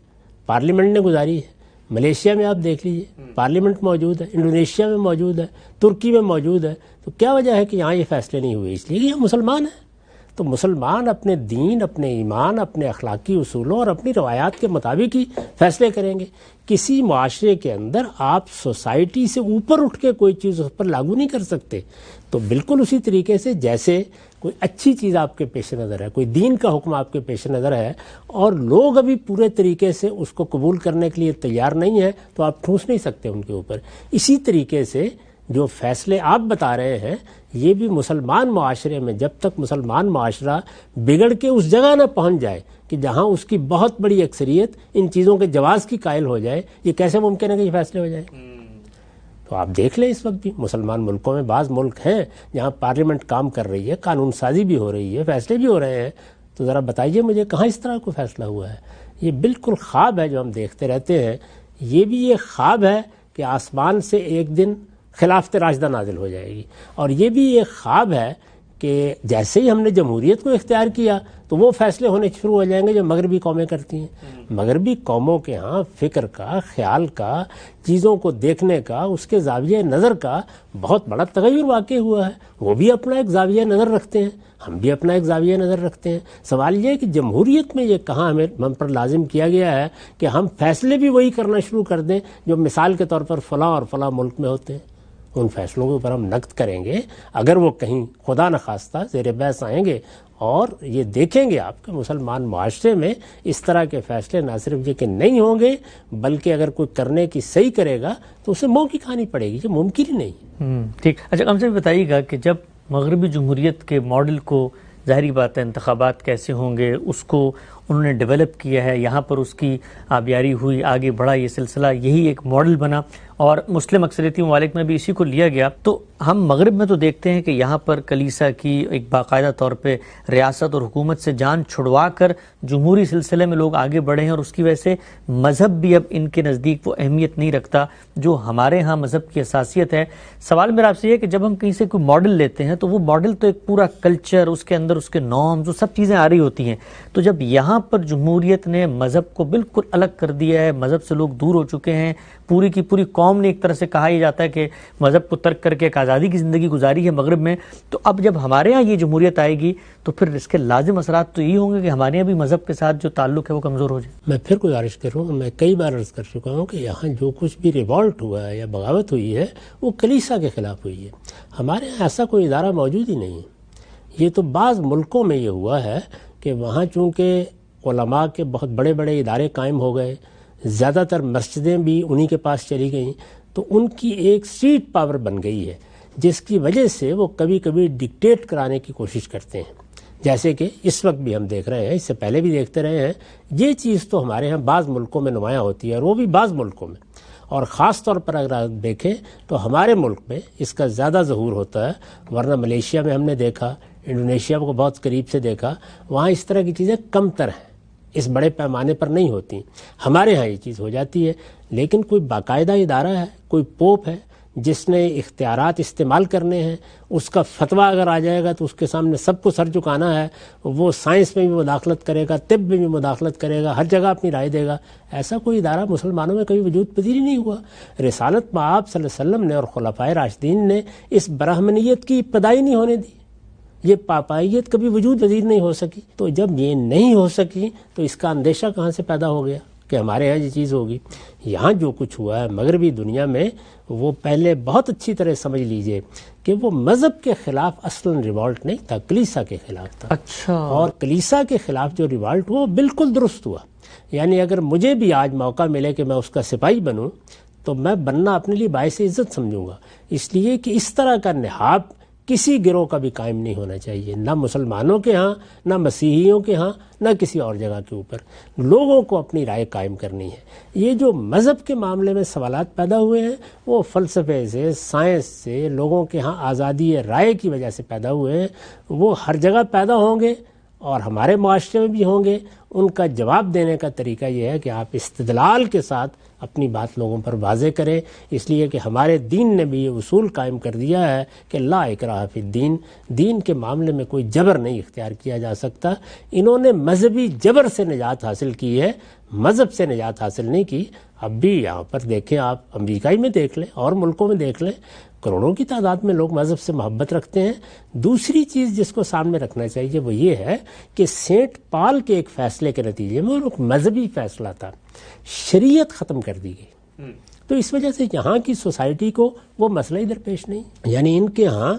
پارلیمنٹ نے گزاری ہے. ملیشیا میں آپ دیکھ لیجئے پارلیمنٹ موجود ہے، انڈونیشیا میں موجود ہے، ترکی میں موجود ہے. تو کیا وجہ ہے کہ یہاں یہ فیصلے نہیں ہوئے؟ اس لیے کہ یہ مسلمان ہیں. تو مسلمان اپنے دین، اپنے ایمان، اپنے اخلاقی اصولوں اور اپنی روایات کے مطابق ہی فیصلے کریں گے. کسی معاشرے کے اندر آپ سوسائٹی سے اوپر اٹھ کے کوئی چیز اس پر لاگو نہیں کر سکتے. تو بالکل اسی طریقے سے جیسے کوئی اچھی چیز آپ کے پیش نظر ہے، کوئی دین کا حکم آپ کے پیش نظر ہے اور لوگ ابھی پورے طریقے سے اس کو قبول کرنے کے لیے تیار نہیں ہیں، تو آپ ٹھوس نہیں سکتے ان کے اوپر. اسی طریقے سے جو فیصلے آپ بتا رہے ہیں یہ بھی مسلمان معاشرے میں، جب تک مسلمان معاشرہ بگڑ کے اس جگہ نہ پہنچ جائے کہ جہاں اس کی بہت بڑی اکثریت ان چیزوں کے جواز کی قائل ہو جائے، یہ کیسے ممکن ہے کہ یہ فیصلے ہو جائے؟ تو آپ دیکھ لیں اس وقت بھی مسلمان ملکوں میں بعض ملک ہیں جہاں پارلیمنٹ کام کر رہی ہے، قانون سازی بھی ہو رہی ہے، فیصلے بھی ہو رہے ہیں. تو ذرا بتائیے مجھے کہاں اس طرح کوئی فیصلہ ہوا ہے؟ یہ بالکل خواب ہے جو ہم دیکھتے رہتے ہیں. یہ بھی یہ خواب ہے کہ آسمان سے ایک دن خلافت راشدہ نازل ہو جائے گی. اور یہ بھی ایک خواب ہے کہ جیسے ہی ہم نے جمہوریت کو اختیار کیا تو وہ فیصلے ہونے شروع ہو جائیں گے جو مغربی قومیں کرتی ہیں. مغربی قوموں کے ہاں فکر کا، خیال کا، چیزوں کو دیکھنے کا، اس کے زاویہ نظر کا بہت بڑا تغیر واقع ہوا ہے. وہ بھی اپنا ایک زاویہ نظر رکھتے ہیں، ہم بھی اپنا ایک زاویہ نظر رکھتے ہیں. سوال یہ ہے کہ جمہوریت میں یہ کہاں ہم پر لازم کیا گیا ہے کہ ہم فیصلے بھی وہی کرنا شروع کر دیں جو مثال کے طور پر فلاں اور فلاں ملک میں ہوتے ہیں. ان فیصلوں کے اوپر ہم نقد کریں گے اگر وہ کہیں خدا نخواستہ زیر بحث آئیں گے. اور یہ دیکھیں گے آپ کہ مسلمان معاشرے میں اس طرح کے فیصلے نہ صرف یہ کہ نہیں ہوں گے بلکہ اگر کوئی کرنے کی صحیح کرے گا تو اسے منہ کی کھانی پڑے گی، جو ممکن ہی نہیں. ٹھیک. اچھا ہم سے بتائیے گا کہ جب مغربی جمہوریت کے ماڈل کو، ظاہری بات ہے انتخابات کیسے ہوں گے اس کو انہوں نے ڈیولپ کیا ہے، یہاں پر اس کی آبیاری ہوئی، آگے بڑھا یہ سلسلہ، یہی ایک ماڈل بنا اور مسلم اکثریتی ممالک میں بھی اسی کو لیا گیا. تو ہم مغرب میں تو دیکھتے ہیں کہ یہاں پر کلیسا کی ایک باقاعدہ طور پہ ریاست اور حکومت سے جان چھڑوا کر جمہوری سلسلے میں لوگ آگے بڑھے ہیں، اور اس کی وجہ سے مذہب بھی اب ان کے نزدیک وہ اہمیت نہیں رکھتا جو ہمارے ہاں مذہب کی حساسیت ہے. سوال میرا آپ سے یہ ہے کہ جب ہم کہیں سے کوئی ماڈل لیتے ہیں تو وہ ماڈل تو ایک پورا کلچر، اس کے اندر اس کے نارمز، وہ سب چیزیں آ رہی ہوتی ہیں. تو جب یہاں پر جمہوریت نے مذہب کو بالکل الگ کر دیا ہے، مذہب سے لوگ دور ہو چکے ہیں، پوری کی پوری قوم نے ایک طرح سے کہا یہ جاتا ہے کہ مذہب کو ترک کر کے ایک آزادی کی زندگی گزاری ہے مغرب میں. تو اب جب ہمارے ہاں یہ جمہوریت آئے گی تو پھر اس کے لازم اثرات تو یہی ہوں گے کہ ہمارے یہاں بھی مذہب کے ساتھ جو تعلق ہے وہ کمزور ہو جائے. میں پھر گزارش کروں، میں کئی بار عرض کر چکا ہوں کہ یہاں جو کچھ بھی ریوالٹ ہوا ہے یا بغاوت ہوئی ہے وہ کلیسا کے خلاف ہوئی ہے. ہمارے یہاں ایسا کوئی ادارہ موجود ہی نہیں ہے. یہ تو بعض ملکوں میں یہ ہوا ہے کہ وہاں چونکہ علماء کے بہت بڑے بڑے ادارے قائم ہو گئے، زیادہ تر مسجدیں بھی انہی کے پاس چلی گئیں، تو ان کی ایک سیٹ پاور بن گئی ہے جس کی وجہ سے وہ کبھی کبھی ڈکٹیٹ کرانے کی کوشش کرتے ہیں. جیسے کہ اس وقت بھی ہم دیکھ رہے ہیں، اس سے پہلے بھی دیکھتے رہے ہیں، یہ چیز تو ہمارے ہاں بعض ملکوں میں نمایاں ہوتی ہے، اور وہ بھی بعض ملکوں میں، اور خاص طور پر اگر آپ دیکھیں تو ہمارے ملک میں اس کا زیادہ ظہور ہوتا ہے. ورنہ ملیشیا میں ہم نے دیکھا، انڈونیشیا کو بہت قریب سے دیکھا، وہاں اس طرح کی چیزیں کم تر ہیں، اس بڑے پیمانے پر نہیں ہوتی. ہمارے ہاں یہ چیز ہو جاتی ہے، لیکن کوئی باقاعدہ ادارہ ہے، کوئی پوپ ہے جس نے اختیارات استعمال کرنے ہیں، اس کا فتویٰ اگر آ جائے گا تو اس کے سامنے سب کو سر جھکانا ہے. وہ سائنس میں بھی مداخلت کرے گا، طب میں بھی مداخلت کرے گا، ہر جگہ اپنی رائے دے گا. ایسا کوئی ادارہ مسلمانوں میں کبھی وجود پذیر ہی نہیں ہوا. رسالت مآب صلی اللہ علیہ وسلم نے اور خلفائے راشدین نے اس برہمنیت کی ابتدائی نہیں ہونے دی. یہ پاپائیت کبھی وجود پذیر نہیں ہو سکی. تو جب یہ نہیں ہو سکی تو اس کا اندیشہ کہاں سے پیدا ہو گیا کہ ہمارے ہاں یہ چیز ہوگی. یہاں جو کچھ ہوا ہے مغربی دنیا میں، وہ پہلے بہت اچھی طرح سمجھ لیجئے کہ وہ مذہب کے خلاف اصلاً ریوالٹ نہیں تھا، کلیسا کے خلاف تھا. اچھا. اور کلیسا کے خلاف جو ریوالٹ ہوا بالکل درست ہوا. یعنی اگر مجھے بھی آج موقع ملے کہ میں اس کا سپاہی بنوں تو میں بننا اپنے لیے باعث عزت سمجھوں گا، اس لیے کہ اس طرح کا نہاد کسی گروہ کا بھی قائم نہیں ہونا چاہیے، نہ مسلمانوں کے ہاں، نہ مسیحیوں کے ہاں، نہ کسی اور جگہ کے اوپر. لوگوں کو اپنی رائے قائم کرنی ہے. یہ جو مذہب کے معاملے میں سوالات پیدا ہوئے ہیں وہ فلسفے سے، سائنس سے، لوگوں کے ہاں آزادی رائے کی وجہ سے پیدا ہوئے ہیں. وہ ہر جگہ پیدا ہوں گے اور ہمارے معاشرے میں بھی ہوں گے. ان کا جواب دینے کا طریقہ یہ ہے کہ آپ استدلال کے ساتھ اپنی بات لوگوں پر واضح کریں. اس لیے کہ ہمارے دین نے بھی یہ اصول قائم کر دیا ہے کہ لا اکراہ فی الدین، دین کے معاملے میں کوئی جبر نہیں اختیار کیا جا سکتا. انہوں نے مذہبی جبر سے نجات حاصل کی ہے، مذہب سے نجات حاصل نہیں کی. اب بھی یہاں پر دیکھیں، آپ امریکہ ہی میں دیکھ لیں اور ملکوں میں دیکھ لیں، کروڑوں کی تعداد میں لوگ مذہب سے محبت رکھتے ہیں. دوسری چیز جس کو سامنے رکھنا چاہیے وہ یہ ہے کہ سینٹ پال کے ایک فیصلے کے نتیجے میں، اور ایک مذہبی فیصلہ تھا، شریعت ختم کر دی گئی. تو اس وجہ سے یہاں کی سوسائٹی کو وہ مسئلہ ہی درپیش نہیں. یعنی ان کے ہاں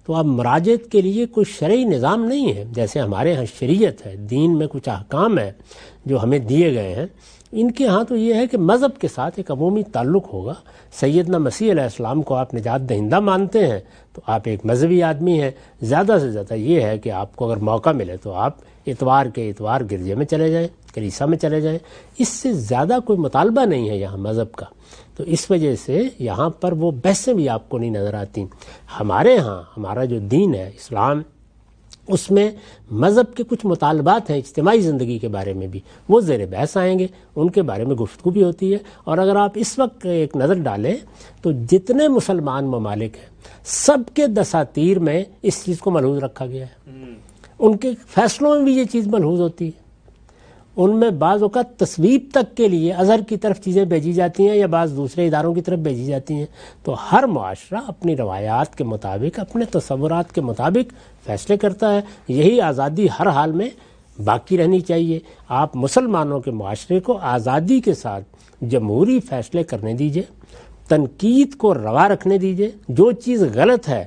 تو اب مراجعت کے لیے کوئی شرعی نظام نہیں ہے جیسے ہمارے ہاں شریعت ہے، دین میں کچھ احکام ہے جو ہمیں دیے گئے ہیں. ان کے ہاں تو یہ ہے کہ مذہب کے ساتھ ایک عمومی تعلق ہوگا. سیدنا مسیح علیہ السلام کو آپ نجات دہندہ مانتے ہیں تو آپ ایک مذہبی آدمی ہیں. زیادہ سے زیادہ یہ ہے کہ آپ کو اگر موقع ملے تو آپ اتوار کے اتوار گرجے میں چلے جائیں، کلیسا میں چلے جائیں. اس سے زیادہ کوئی مطالبہ نہیں ہے یہاں مذہب کا. تو اس وجہ سے یہاں پر وہ بحثیں بھی آپ کو نہیں نظر آتی. ہمارے ہاں ہمارا جو دین ہے اسلام، اس میں مذہب کے کچھ مطالبات ہیں اجتماعی زندگی کے بارے میں بھی، وہ زیر بحث آئیں گے، ان کے بارے میں گفتگو بھی ہوتی ہے. اور اگر آپ اس وقت ایک نظر ڈالیں تو جتنے مسلمان ممالک ہیں سب کے دساتیر میں اس چیز کو ملحوظ رکھا گیا ہے. ان کے فیصلوں میں بھی یہ چیز ملحوظ ہوتی ہے. ان میں بعض اوقات تصویب تک کے لیے ازہر کی طرف چیزیں بھیجی جاتی ہیں یا بعض دوسرے اداروں کی طرف بھیجی جاتی ہیں. تو ہر معاشرہ اپنی روایات کے مطابق، اپنے تصورات کے مطابق فیصلے کرتا ہے. یہی آزادی ہر حال میں باقی رہنی چاہیے. آپ مسلمانوں کے معاشرے کو آزادی کے ساتھ جمہوری فیصلے کرنے دیجئے، تنقید کو روا رکھنے دیجئے، جو چیز غلط ہے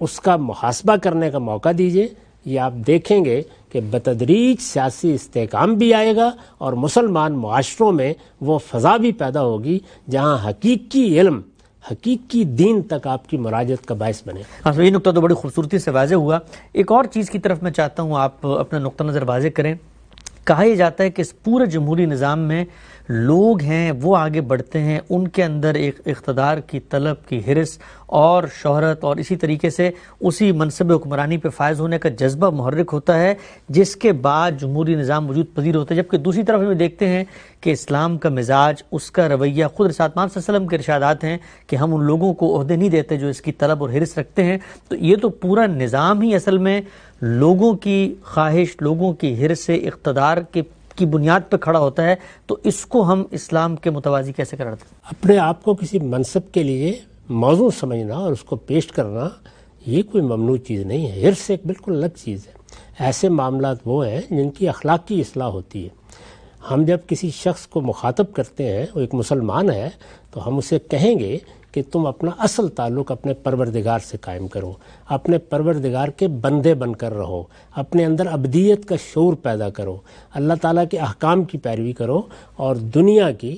اس کا محاسبہ کرنے کا موقع دیجئے. یہ آپ دیکھیں گے کہ بتدریج سیاسی استحکام بھی آئے گا اور مسلمان معاشروں میں وہ فضا بھی پیدا ہوگی جہاں حقیقی علم، حقیقی دین تک آپ کی مراجعت کا باعث بنے. یہ نقطہ تو بڑی خوبصورتی سے واضح ہوا. ایک اور چیز کی طرف میں چاہتا ہوں آپ اپنا نقطہ نظر واضح کریں. کہا یہ جاتا ہے کہ اس پورے جمہوری نظام میں لوگ ہیں وہ آگے بڑھتے ہیں، ان کے اندر ایک اقتدار کی طلب کی حرص اور شہرت اور اسی طریقے سے اسی منصب حکمرانی پہ فائز ہونے کا جذبہ محرک ہوتا ہے، جس کے بعد جمہوری نظام وجود پذیر ہوتا ہے. جبکہ دوسری طرف ہمیں دیکھتے ہیں کہ اسلام کا مزاج، اس کا رویہ، خود رسالت مآب صلی اللہ علیہ وسلم کے ارشادات ہیں کہ ہم ان لوگوں کو عہدے نہیں دیتے جو اس کی طلب اور حرص رکھتے ہیں. تو یہ تو پورا نظام ہی اصل میں لوگوں کی خواہش، لوگوں کی حرص سے اقتدار کی بنیاد پہ کھڑا ہوتا ہے. تو اس کو ہم اسلام کے متوازی کیسے کرتے ہیں؟ اپنے آپ کو کسی منصب کے لیے موضوع سمجھنا اور اس کو پیش کرنا یہ کوئی ممنوع چیز نہیں ہے. حرص ایک بالکل الگ چیز ہے. ایسے معاملات وہ ہیں جن کی اخلاقی اصلاح ہوتی ہے. ہم جب کسی شخص کو مخاطب کرتے ہیں، وہ ایک مسلمان ہے، تو ہم اسے کہیں گے کہ تم اپنا اصل تعلق اپنے پروردگار سے قائم کرو، اپنے پروردگار کے بندے بن کر رہو، اپنے اندر ابدیت کا شعور پیدا کرو، اللہ تعالیٰ کے احکام کی پیروی کرو اور دنیا کی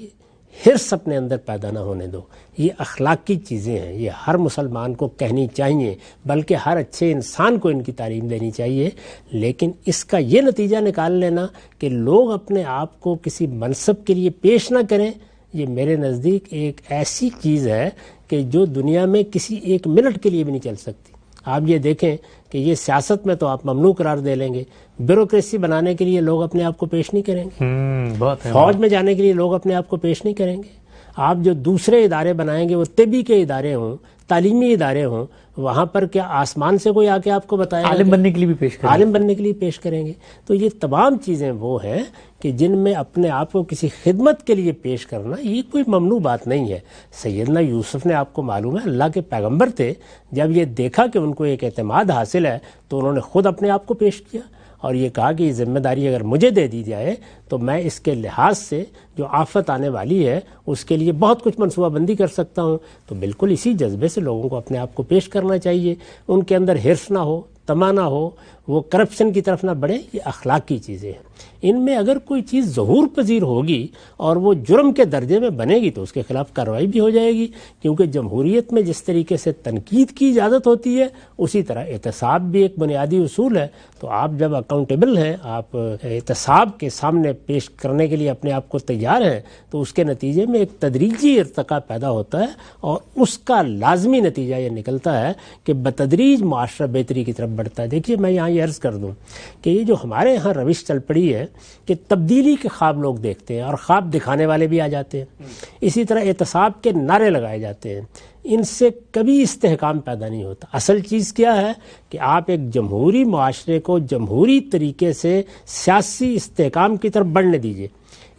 حرص اپنے اندر پیدا نہ ہونے دو. یہ اخلاقی چیزیں ہیں, یہ ہر مسلمان کو کہنی چاہیے, بلکہ ہر اچھے انسان کو ان کی تعلیم دینی چاہیے. لیکن اس کا یہ نتیجہ نکال لینا کہ لوگ اپنے آپ کو کسی منصب کے لیے پیش نہ کریں, یہ میرے نزدیک ایک ایسی چیز ہے کہ جو دنیا میں کسی ایک منٹ کے لیے بھی نہیں چل سکتی. آپ یہ دیکھیں کہ یہ سیاست میں تو آپ ممنوع قرار دے لیں گے, بیوروکریسی بنانے کے لیے لوگ اپنے آپ کو پیش نہیں کریں گے, فوج میں جانے کے لیے لوگ اپنے آپ کو پیش نہیں کریں گے. آپ جو دوسرے ادارے بنائیں گے, وہ طبی کے ادارے ہوں, تعلیمی ادارے ہوں, وہاں پر کیا آسمان سے کوئی آ کے آپ کو بتائے عالم بننے کے لیے بھی پیش کریں گے, عالم بننے کے لیے پیش کریں گے. تو یہ تمام چیزیں وہ ہیں کہ جن میں اپنے آپ کو کسی خدمت کے لیے پیش کرنا یہ کوئی ممنوع بات نہیں ہے. سیدنا یوسف نے, آپ کو معلوم ہے, اللہ کے پیغمبر تھے, جب یہ دیکھا کہ ان کو ایک اعتماد حاصل ہے تو انہوں نے خود اپنے آپ کو پیش کیا اور یہ کہا کہ یہ ذمہ داری اگر مجھے دے دی جائے تو میں اس کے لحاظ سے جو آفت آنے والی ہے اس کے لیے بہت کچھ منصوبہ بندی کر سکتا ہوں. تو بالکل اسی جذبے سے لوگوں کو اپنے آپ کو پیش کرنا چاہیے. ان کے اندر حرص نہ ہو, طمع نہ ہو, وہ کرپشن کی طرف نہ بڑھے. یہ اخلاقی چیزیں ہیں. ان میں اگر کوئی چیز ظہور پذیر ہوگی اور وہ جرم کے درجے میں بنے گی تو اس کے خلاف کارروائی بھی ہو جائے گی, کیونکہ جمہوریت میں جس طریقے سے تنقید کی اجازت ہوتی ہے اسی طرح احتساب بھی ایک بنیادی اصول ہے. تو آپ جب اکاؤنٹیبل ہیں, آپ احتساب کے سامنے پیش کرنے کے لیے اپنے آپ کو تیار ہیں, تو اس کے نتیجے میں ایک تدریجی ارتقا پیدا ہوتا ہے اور اس کا لازمی نتیجہ یہ نکلتا ہے کہ بتدریج معاشرہ بہتری کی طرف بڑھتا ہے. دیکھیے میں یہاں یہ عرض کر دوں کہ یہ جو ہمارے یہاں روش چل پڑی ہے کہ تبدیلی کے خواب لوگ دیکھتے ہیں اور خواب دکھانے والے بھی آ جاتے ہیں, اسی طرح احتساب کے نعرے لگائے جاتے ہیں, ان سے کبھی استحکام پیدا نہیں ہوتا. اصل چیز کیا ہے کہ آپ ایک جمہوری معاشرے کو جمہوری طریقے سے سیاسی استحکام کی طرف بڑھنے دیجیے.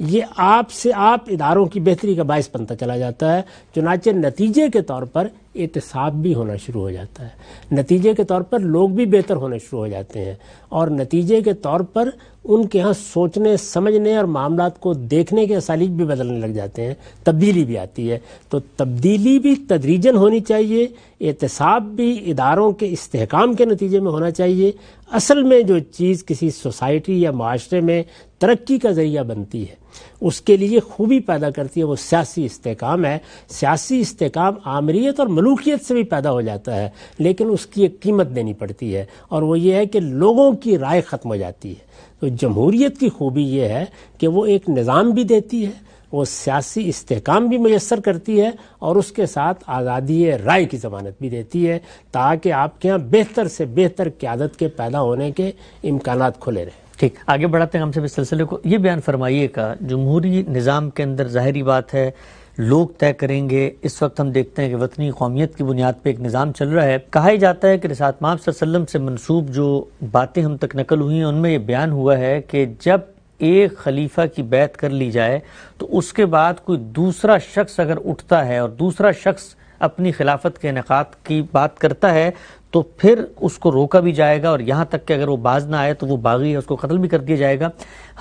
یہ آپ سے آپ اداروں کی بہتری کا باعث بنتا چلا جاتا ہے. چنانچہ نتیجے کے طور پر احتساب بھی ہونا شروع ہو جاتا ہے, نتیجے کے طور پر لوگ بھی بہتر ہونے شروع ہو جاتے ہیں, اور نتیجے کے طور پر ان کے ہاں سوچنے سمجھنے اور معاملات کو دیکھنے کے اسالیب بھی بدلنے لگ جاتے ہیں, تبدیلی بھی آتی ہے. تو تبدیلی بھی تدریجاً ہونی چاہیے, احتساب بھی اداروں کے استحکام کے نتیجے میں ہونا چاہیے. اصل میں جو چیز کسی سوسائٹی یا معاشرے میں ترقی کا ذریعہ بنتی ہے, اس کے لیے خوبی پیدا کرتی ہے, وہ سیاسی استحکام ہے. سیاسی استحکام آمریت اور ملوکیت سے بھی پیدا ہو جاتا ہے, لیکن اس کی ایک قیمت دینی پڑتی ہے, اور وہ یہ ہے کہ لوگوں کی رائے ختم ہو جاتی ہے. تو جمہوریت کی خوبی یہ ہے کہ وہ ایک نظام بھی دیتی ہے, وہ سیاسی استحکام بھی میسر کرتی ہے, اور اس کے ساتھ آزادی رائے کی ضمانت بھی دیتی ہے, تاکہ آپ کے ہاں بہتر سے بہتر قیادت کے پیدا ہونے کے امکانات کھلے رہیں. ٹھیک, آگے بڑھاتے ہیں ہم سے اس سلسلے کو. یہ بیان فرمائیے کا جمہوری نظام کے اندر ظاہری بات ہے لوگ طے کریں گے. اس وقت ہم دیکھتے ہیں کہ وطنی قومیت کی بنیاد پہ ایک نظام چل رہا ہے. کہا ہی جاتا ہے کہ رسالت مآب صلی اللہ علیہ وسلم سے منسوب جو باتیں ہم تک نقل ہوئی ہیں ان میں یہ بیان ہوا ہے کہ جب ایک خلیفہ کی بیعت کر لی جائے تو اس کے بعد کوئی دوسرا شخص اگر اٹھتا ہے اور دوسرا شخص اپنی خلافت کے انعقاد کی بات کرتا ہے تو پھر اس کو روکا بھی جائے گا, اور یہاں تک کہ اگر وہ باز نہ آئے تو وہ باغی ہے, اس کو قتل بھی کر دیا جائے گا.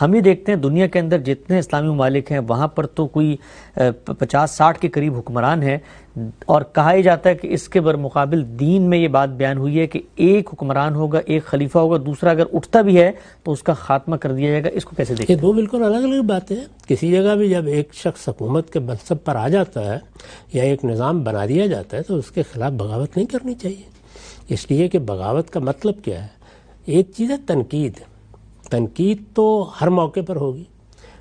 ہم یہ دیکھتے ہیں دنیا کے اندر جتنے اسلامی ممالک ہیں وہاں پر تو کوئی 50-60 کے قریب حکمران ہیں, اور کہا ہی جاتا ہے کہ اس کے برمقابل دین میں یہ بات بیان ہوئی ہے کہ ایک حکمران ہوگا, ایک خلیفہ ہوگا, دوسرا اگر اٹھتا بھی ہے تو اس کا خاتمہ کر دیا جائے گا. اس کو کیسے دیکھیں؟ یہ دو بالکل الگ الگ باتیں ہیں. کسی جگہ بھی جب ایک شخص حکومت کے منصب پر آ جاتا ہے یا ایک نظام بنا دیا جاتا ہے تو اس کے خلاف بغاوت نہیں کرنی چاہیے, اس لیے کہ بغاوت کا مطلب کیا ہے. ایک چیز ہے تنقید. تنقید تو ہر موقع پر ہوگی,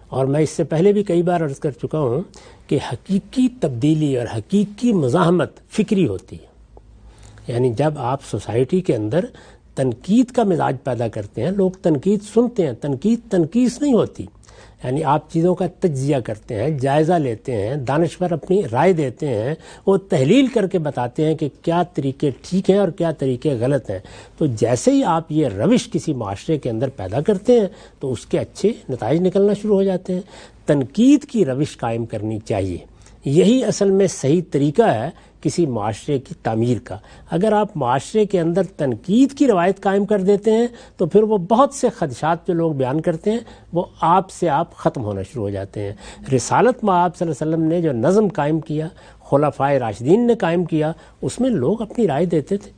اور میں اس سے پہلے بھی کئی بار عرض کر چکا ہوں کہ حقیقی تبدیلی اور حقیقی مزاحمت فکری ہوتی ہے. یعنی جب آپ سوسائٹی کے اندر تنقید کا مزاج پیدا کرتے ہیں, لوگ تنقید سنتے ہیں, تنقید تنقیص نہیں ہوتی. یعنی آپ چیزوں کا تجزیہ کرتے ہیں, جائزہ لیتے ہیں, دانشور اپنی رائے دیتے ہیں, وہ تحلیل کر کے بتاتے ہیں کہ کیا طریقے ٹھیک ہیں اور کیا طریقے غلط ہیں. تو جیسے ہی آپ یہ روش کسی معاشرے کے اندر پیدا کرتے ہیں تو اس کے اچھے نتائج نکلنا شروع ہو جاتے ہیں. تنقید کی روش قائم کرنی چاہیے, یہی اصل میں صحیح طریقہ ہے کسی معاشرے کی تعمیر کا. اگر آپ معاشرے کے اندر تنقید کی روایت قائم کر دیتے ہیں تو پھر وہ بہت سے خدشات جو لوگ بیان کرتے ہیں وہ آپ سے آپ ختم ہونا شروع ہو جاتے ہیں. رسالت مآب صلی اللہ علیہ وسلم نے جو نظم قائم کیا, خلفائے راشدین نے قائم کیا, اس میں لوگ اپنی رائے دیتے تھے,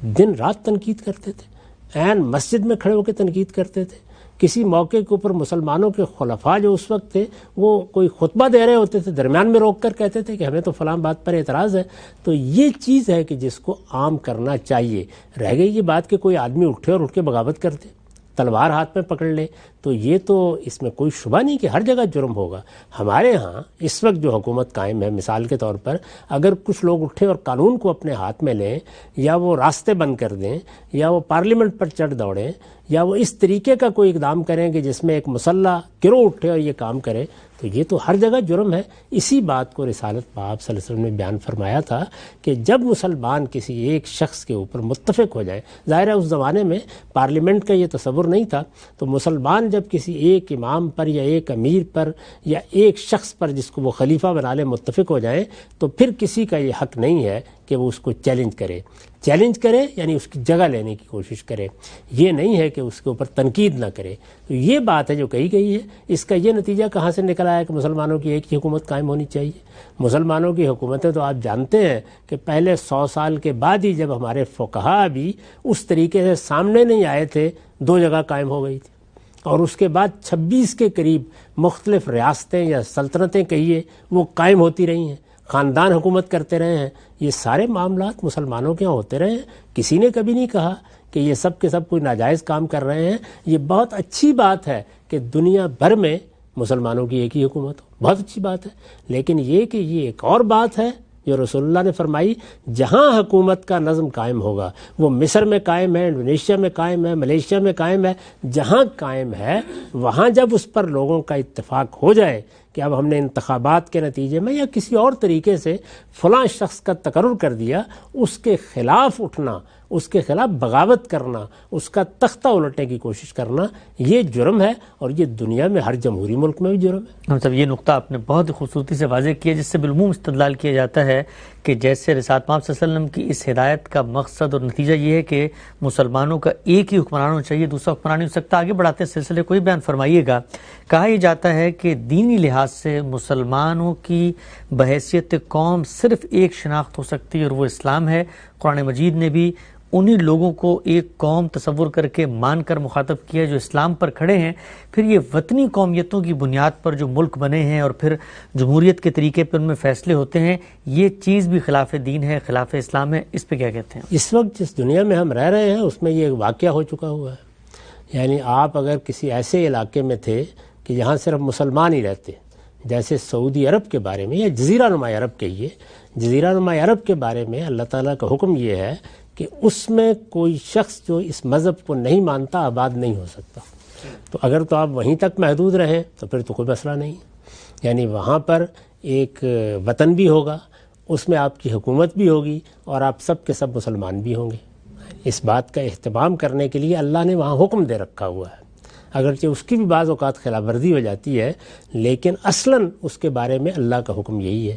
دن رات تنقید کرتے تھے, عین مسجد میں کھڑے ہو کے تنقید کرتے تھے کسی موقع کے اوپر مسلمانوں کے خلفاء جو اس وقت تھے وہ کوئی خطبہ دے رہے ہوتے تھے، درمیان میں روک کر کہتے تھے کہ ہمیں تو فلاں بات پر اعتراض ہے. تو یہ چیز ہے کہ جس کو عام کرنا چاہیے. رہ گئی یہ بات کہ کوئی آدمی اٹھے اور اٹھ کے بغاوت کر دے، تلوار ہاتھ میں پکڑ لے، تو یہ تو اس میں کوئی شبہ نہیں کہ ہر جگہ جرم ہوگا. ہمارے ہاں اس وقت جو حکومت قائم ہے، مثال کے طور پر اگر کچھ لوگ اٹھے اور قانون کو اپنے ہاتھ میں لیں، یا وہ راستے بند کر دیں، یا وہ پارلیمنٹ پر چڑھ دوڑیں، یا وہ اس طریقے کا کوئی اقدام کریں کہ جس میں ایک مسلح گروہ اٹھے اور یہ کام کرے، تو یہ تو ہر جگہ جرم ہے. اسی بات کو رسالت پاک صلی اللہ علیہ وسلم نے بیان فرمایا تھا کہ جب مسلمان کسی ایک شخص کے اوپر متفق ہو جائیں، ظاہر ہے اس زمانے میں پارلیمنٹ کا یہ تصور نہیں تھا، تو مسلمان جب کسی ایک امام پر یا ایک امیر پر یا ایک شخص پر جس کو وہ خلیفہ بنا لے متفق ہو جائیں، تو پھر کسی کا یہ حق نہیں ہے کہ وہ اس کو چیلنج کرے یعنی اس کی جگہ لینے کی کوشش کرے. یہ نہیں ہے کہ اس کے اوپر تنقید نہ کرے. تو یہ بات ہے جو کہی گئی ہے. اس کا یہ نتیجہ کہاں سے نکل آیا کہ مسلمانوں کی ایک ہی حکومت قائم ہونی چاہیے؟ مسلمانوں کی حکومتیں تو آپ جانتے ہیں کہ پہلے 100 سال کے بعد ہی جب ہمارے فقہاء بھی اس طریقے سے سامنے نہیں آئے تھے، 2 جگہ قائم ہو گئی تھی، اور اس کے بعد 26 کے قریب مختلف ریاستیں یا سلطنتیں کہیے وہ قائم ہوتی رہی ہیں، خاندان حکومت کرتے رہے ہیں. یہ سارے معاملات مسلمانوں کے یہاں ہوتے رہے ہیں. کسی نے کبھی نہیں کہا کہ یہ سب کے سب کوئی ناجائز کام کر رہے ہیں. یہ بہت اچھی بات ہے کہ دنیا بھر میں مسلمانوں کی ایک ہی حکومت ہو، بہت اچھی بات ہے. لیکن یہ کہ یہ ایک اور بات ہے جو رسول اللہ نے فرمائی، جہاں حکومت کا نظم قائم ہوگا، وہ مصر میں قائم ہے، انڈونیشیا میں قائم ہے، ملیشیا میں قائم ہے، جہاں قائم ہے وہاں جب اس پر لوگوں کا اتفاق ہو جائے کہ اب ہم نے انتخابات کے نتیجے میں یا کسی اور طریقے سے فلاں شخص کا تقرر کر دیا، اس کے خلاف اٹھنا، اس کے خلاف بغاوت کرنا، اس کا تختہ الٹنے کی کوشش کرنا، یہ جرم ہے، اور یہ دنیا میں ہر جمہوری ملک میں بھی جرم ہے. مطلب یہ نقطہ آپ نے بہت خوبصورتی سے واضح کیا، جس سے بالعموم استدلال کیا جاتا ہے کہ جیسے رسالت پاک صلی اللہ علیہ وسلم کی اس ہدایت کا مقصد اور نتیجہ یہ ہے کہ مسلمانوں کا ایک ہی حکمران ہونا چاہیے، دوسرا حکمران نہیں ہو سکتا. آگے بڑھاتے سلسلے کو ہی بیان فرمائیے گا. کہا یہ جاتا ہے کہ دینی لحاظ سے مسلمانوں کی بحیثیت قوم صرف ایک شناخت ہو سکتی ہے اور وہ اسلام ہے. قرآن مجید نے بھی انہی لوگوں کو ایک قوم تصور کر کے مان کر مخاطب کیا جو اسلام پر کھڑے ہیں. پھر یہ وطنی قومیتوں کی بنیاد پر جو ملک بنے ہیں اور پھر جمہوریت کے طریقے پر ان میں فیصلے ہوتے ہیں، یہ چیز بھی خلاف دین ہے، خلاف اسلام ہے. اس پہ کیا کہتے ہیں؟ اس وقت جس دنیا میں ہم رہ رہے ہیں اس میں یہ ایک واقعہ ہو چکا ہوا ہے. یعنی آپ اگر کسی ایسے علاقے میں تھے کہ جہاں صرف مسلمان ہی رہتے، جیسے سعودی عرب کے بارے میں یا جزیرہ نما عرب کہیے، جزیرہ نما عرب کے بارے میں اللہ تعالیٰ کا حکم یہ ہے کہ اس میں کوئی شخص جو اس مذہب کو نہیں مانتا آباد نہیں ہو سکتا. تو اگر تو آپ وہیں تک محدود رہیں تو پھر تو کوئی مسئلہ نہیں. یعنی وہاں پر ایک وطن بھی ہوگا، اس میں آپ کی حکومت بھی ہوگی، اور آپ سب کے سب مسلمان بھی ہوں گے. اس بات کا اہتمام کرنے کے لیے اللہ نے وہاں حکم دے رکھا ہوا ہے. اگرچہ اس کی بھی بعض اوقات خلاف ورزی ہو جاتی ہے، لیکن اصلاً اس کے بارے میں اللہ کا حکم یہی ہے.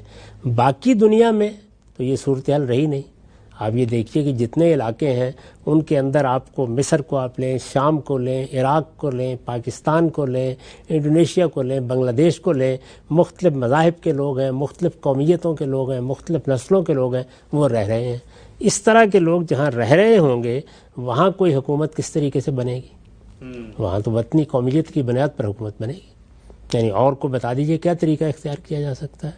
باقی دنیا میں تو یہ صورتحال رہی نہیں. آپ یہ دیکھیے کہ جتنے علاقے ہیں ان کے اندر آپ کو مصر کو آپ لیں، شام کو لیں، عراق کو لیں، پاکستان کو لیں، انڈونیشیا کو لیں، بنگلہ دیش کو لیں، مختلف مذاہب کے لوگ ہیں، مختلف قومیتوں کے لوگ ہیں، مختلف نسلوں کے لوگ ہیں، وہ رہ رہے ہیں. اس طرح کے لوگ جہاں رہ رہے ہوں گے وہاں کوئی حکومت کس طریقے سے بنے گی؟ وہاں تو وطنی قومیت کی بنیاد پر حکومت بنے گی. یعنی اور کو بتا دیجئے کیا طریقہ اختیار کیا جا سکتا ہے.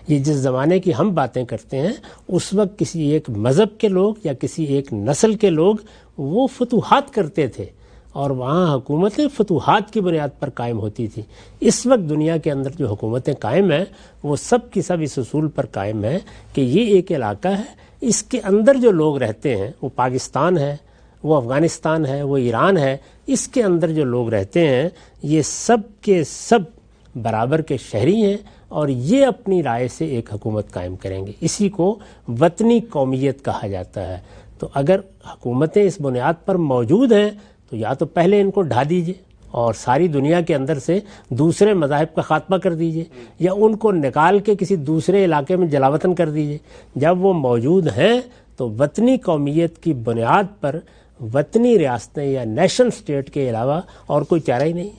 یہ جس زمانے کی ہم باتیں کرتے ہیں اس وقت کسی ایک مذہب کے لوگ یا کسی ایک نسل کے لوگ وہ فتوحات کرتے تھے اور وہاں حکومتیں فتوحات کی بنیاد پر قائم ہوتی تھی. اس وقت دنیا کے اندر جو حکومتیں قائم ہیں وہ سب کی سب اس اصول پر قائم ہیں کہ یہ ایک علاقہ ہے، اس کے اندر جو لوگ رہتے ہیں، وہ پاکستان ہے، وہ افغانستان ہے، وہ ایران ہے، اس کے اندر جو لوگ رہتے ہیں یہ سب کے سب برابر کے شہری ہیں اور یہ اپنی رائے سے ایک حکومت قائم کریں گے. اسی کو وطنی قومیت کہا جاتا ہے. تو اگر حکومتیں اس بنیاد پر موجود ہیں تو یا تو پہلے ان کو ڈھا دیجئے اور ساری دنیا کے اندر سے دوسرے مذاہب کا خاتمہ کر دیجئے، یا ان کو نکال کے کسی دوسرے علاقے میں جلاوطن کر دیجئے. جب وہ موجود ہیں تو وطنی قومیت کی بنیاد پر وطنی ریاستیں یا نیشن سٹیٹ کے علاوہ اور کوئی چارہ ہی نہیں.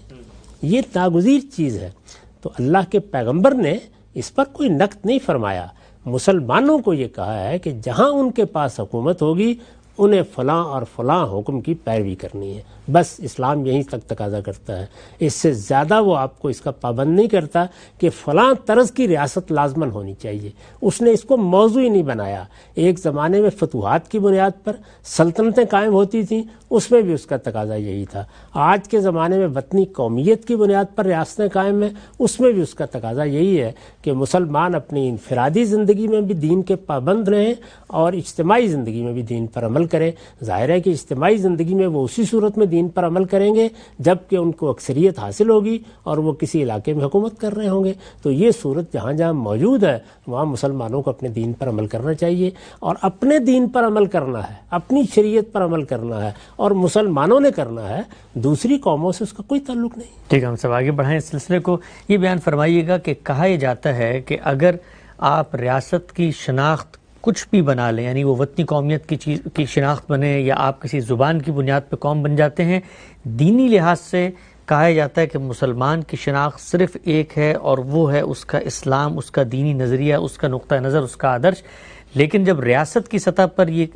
یہ ناگزیر چیز ہے. تو اللہ کے پیغمبر نے اس پر کوئی نقد نہیں فرمایا. مسلمانوں کو یہ کہا ہے کہ جہاں ان کے پاس حکومت ہوگی انہیں فلاں اور فلاں حکم کی پیروی کرنی ہے. بس اسلام یہیں تک تقاضا کرتا ہے، اس سے زیادہ وہ آپ کو اس کا پابند نہیں کرتا کہ فلاں طرز کی ریاست لازماً ہونی چاہیے. اس نے اس کو موضوع ہی نہیں بنایا. ایک زمانے میں فتوحات کی بنیاد پر سلطنتیں قائم ہوتی تھیں، اس میں بھی اس کا تقاضا یہی تھا. آج کے زمانے میں وطنی قومیت کی بنیاد پر ریاستیں قائم ہیں، اس میں بھی اس کا تقاضا یہی ہے کہ مسلمان اپنی انفرادی زندگی میں بھی دین کے پابند رہیں اور اجتماعی زندگی میں بھی دین پر عمل کریں. ظاہر ہے کہ اجتماعی زندگی میں وہ اسی صورت میں دین پر عمل کریں گے جب کہ ان کو اکثریت حاصل ہوگی اور وہ کسی علاقے میں حکومت کر رہے ہوں گے. تو یہ صورت جہاں جہاں موجود ہے وہاں مسلمانوں کو اپنے دین پر عمل کرنا چاہیے، اور اپنے دین پر عمل کرنا ہے، اپنی شریعت پر عمل کرنا ہے، اور مسلمانوں نے کرنا ہے، دوسری قوموں سے اس کا کوئی تعلق نہیں. ٹھیک ہے، ہم سب آگے بڑھائیں اس سلسلے کو. یہ بیان فرمائیے گا کہ کہا یہ جاتا ہے کہ اگر آپ ریاست کی شناخت کچھ بھی بنا لیں، یعنی وہ وطنی قومیت کی چیز کی شناخت بنے یا آپ کسی زبان کی بنیاد پہ قوم بن جاتے ہیں، دینی لحاظ سے کہا جاتا ہے کہ مسلمان کی شناخت صرف ایک ہے اور وہ ہے اس کا اسلام، اس کا دینی نظریہ، اس کا نقطہ نظر، اس کا آدرش. لیکن جب ریاست کی سطح پر یہ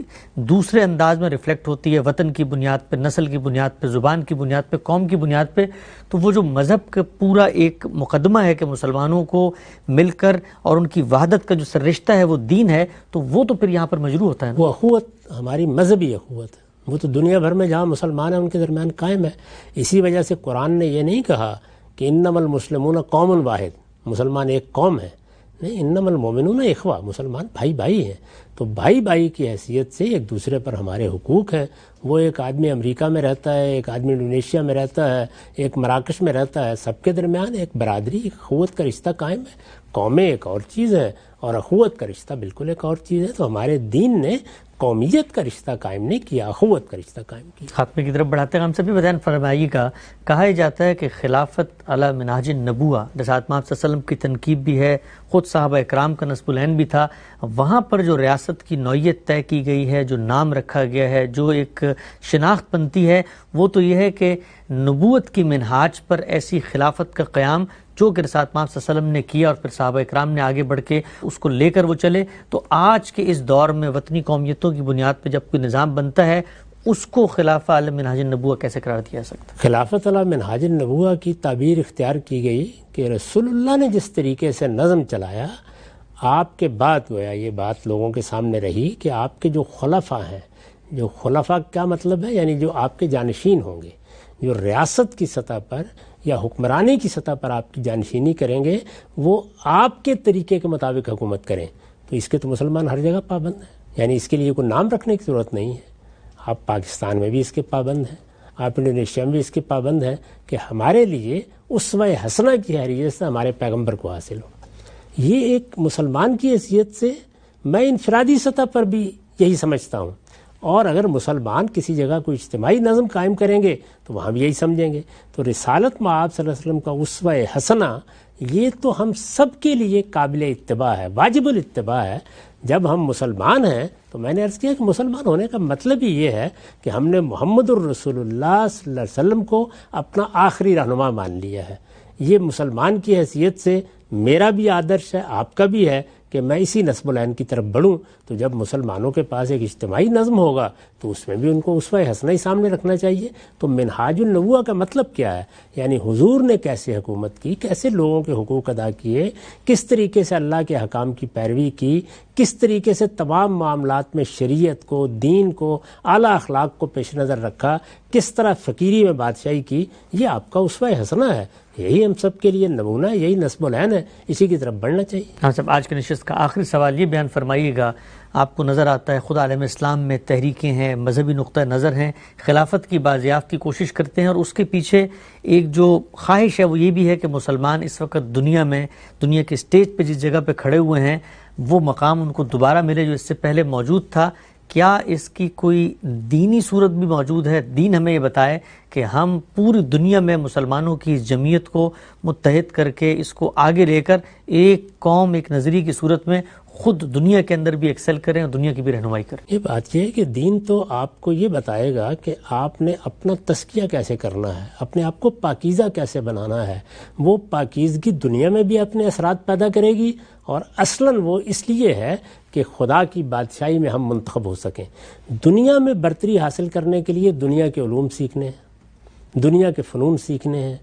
دوسرے انداز میں ریفلیکٹ ہوتی ہے، وطن کی بنیاد پہ، نسل کی بنیاد پہ، زبان کی بنیاد پہ، قوم کی بنیاد پہ، تو وہ جو مذہب کا پورا ایک مقدمہ ہے کہ مسلمانوں کو مل کر اور ان کی وحدت کا جو سررشتہ ہے وہ دین ہے، تو وہ تو پھر یہاں پر مجروح ہوتا ہے. وہ اخوت ہماری مذہبی اخوت ہے، وہ تو دنیا بھر میں جہاں مسلمان ہیں ان کے درمیان قائم ہے. اسی وجہ سے قرآن نے یہ نہیں کہا کہ انما المسلمون قوم واحد، مسلمان ایک قوم ہے. نہیں، انما المومنون اخوہ، مسلمان بھائی بھائی ہیں. تو بھائی بھائی کی حیثیت سے ایک دوسرے پر ہمارے حقوق ہیں. وہ ایک آدمی امریکہ میں رہتا ہے، ایک آدمی انڈونیشیا میں رہتا ہے، ایک مراکش میں رہتا ہے، سب کے درمیان ایک برادری، ایک اخوت کا رشتہ قائم ہے. قومیں ایک اور چیز ہے اور اخوت کا رشتہ بالکل ایک اور چیز ہے. تو ہمارے دین نے قومیت کا رشتہ قائم نہیں کیا، اخوت کا رشتہ قائم کیا. خاتمے کی طرف بڑھاتے ہیں، ہم سبھی بیان فرمائیے گا. کہا جاتا ہے کہ خلافت علی منہاج النبوہ، جیسا آپ صلی اللہ علیہ وسلم کی تنقیب بھی ہے، خود صحابہ اکرام کا نصب العین بھی تھا، وہاں پر جو ریاست کی نوعیت طے کی گئی ہے، جو نام رکھا گیا ہے، جو ایک شناخت بنتی ہے، وہ تو یہ ہے کہ نبوت کی منہاج پر ایسی خلافت کا قیام جو کہ رسالت صلی اللہ علیہ وسلم نے کیا اور پھر صحابہ اکرام نے آگے بڑھ کے اس کو لے کر وہ چلے. تو آج کے اس دور میں وطنی قومیتوں کی بنیاد پہ جب کوئی نظام بنتا ہے، اس کو خلافہ علی منہاج النبوہ کیسے قرار دیا جا سکتا ہے؟ خلافت علی منہاج النبوہ کی تعبیر اختیار کی گئی کہ رسول اللہ نے جس طریقے سے نظم چلایا، آپ کے بعد گویا یہ بات لوگوں کے سامنے رہی کہ آپ کے جو خلفاء ہیں، جو خلفاء کیا مطلب ہے، یعنی جو آپ کے جانشین ہوں گے، جو ریاست کی سطح پر یا حکمرانی کی سطح پر آپ کی جانشینی کریں گے، وہ آپ کے طریقے کے مطابق حکومت کریں. تو اس کے تو مسلمان ہر جگہ پابند ہیں، یعنی اس کے لیے کوئی نام رکھنے کی ضرورت نہیں ہے. آپ پاکستان میں بھی اس کے پابند ہیں، آپ انڈونیشیا میں بھی اس کے پابند ہیں کہ ہمارے لیے اسوہ حسنہ کی حیثیت سے ہمارے پیغمبر کو حاصل ہو. یہ ایک مسلمان کی حیثیت سے میں انفرادی سطح پر بھی یہی سمجھتا ہوں. اور اگر مسلمان کسی جگہ کوئی اجتماعی نظم قائم کریں گے تو وہاں بھی یہی سمجھیں گے. تو رسالت مآب صلی اللہ علیہ وسلم کا اسوہ حسنہ یہ تو ہم سب کے لیے قابل اتباع ہے، واجب الاتباع ہے. جب ہم مسلمان ہیں تو میں نے عرض کیا کہ مسلمان ہونے کا مطلب ہی یہ ہے کہ ہم نے محمد الرسول اللہ صلی اللہ علیہ وسلم کو اپنا آخری رہنما مان لیا ہے. یہ مسلمان کی حیثیت سے میرا بھی آدرش ہے، آپ کا بھی ہے کہ میں اسی نصب العین کی طرف بڑھوں. تو جب مسلمانوں کے پاس ایک اجتماعی نظم ہوگا تو اس میں بھی ان کو اسوہ حسنہ ہی سامنے رکھنا چاہیے. تو منہاج النبوہ کا مطلب کیا ہے؟ یعنی حضور نے کیسے حکومت کی، کیسے لوگوں کے حقوق ادا کیے، کس طریقے سے اللہ کے حکام کی پیروی کی، کس طریقے سے تمام معاملات میں شریعت کو، دین کو، اعلیٰ اخلاق کو پیش نظر رکھا، کس طرح فقیری میں بادشاہی کی. یہ آپ کا اسوہ حسنہ ہے، یہی ہم سب کے لیے نمونہ ہے، یہی نصب العین ہے، اسی کی طرف بڑھنا چاہیے. ہاں صاحب، آج کے نشست کا آخری سوال یہ بیان فرمائیے گا. آپ کو نظر آتا ہے خود عالم اسلام میں تحریکیں ہیں، مذہبی نقطہ نظر ہیں، خلافت کی بازیافت کی کوشش کرتے ہیں، اور اس کے پیچھے ایک جو خواہش ہے وہ یہ بھی ہے کہ مسلمان اس وقت دنیا میں، دنیا کے اسٹیج پہ جس جگہ پہ کھڑے ہوئے ہیں وہ مقام ان کو دوبارہ ملے جو اس سے پہلے موجود تھا. کیا اس کی کوئی دینی صورت بھی موجود ہے؟ دین ہمیں یہ بتائے کہ ہم پوری دنیا میں مسلمانوں کی اس جمعیت کو متحد کر کے اس کو آگے لے کر ایک قوم، ایک نظریے کی صورت میں خود دنیا کے اندر بھی ایکسل کریں اور دنیا کی بھی رہنمائی کریں. یہ بات یہ ہے کہ دین تو آپ کو یہ بتائے گا کہ آپ نے اپنا تزکیہ کیسے کرنا ہے، اپنے آپ کو پاکیزہ کیسے بنانا ہے. وہ پاکیزگی دنیا میں بھی اپنے اثرات پیدا کرے گی، اور اصلاً وہ اس لیے ہے کہ خدا کی بادشاہی میں ہم منتخب ہو سکیں. دنیا میں برتری حاصل کرنے کے لیے دنیا کے علوم سیکھنے ہیں، دنیا کے فنون سیکھنے ہیں،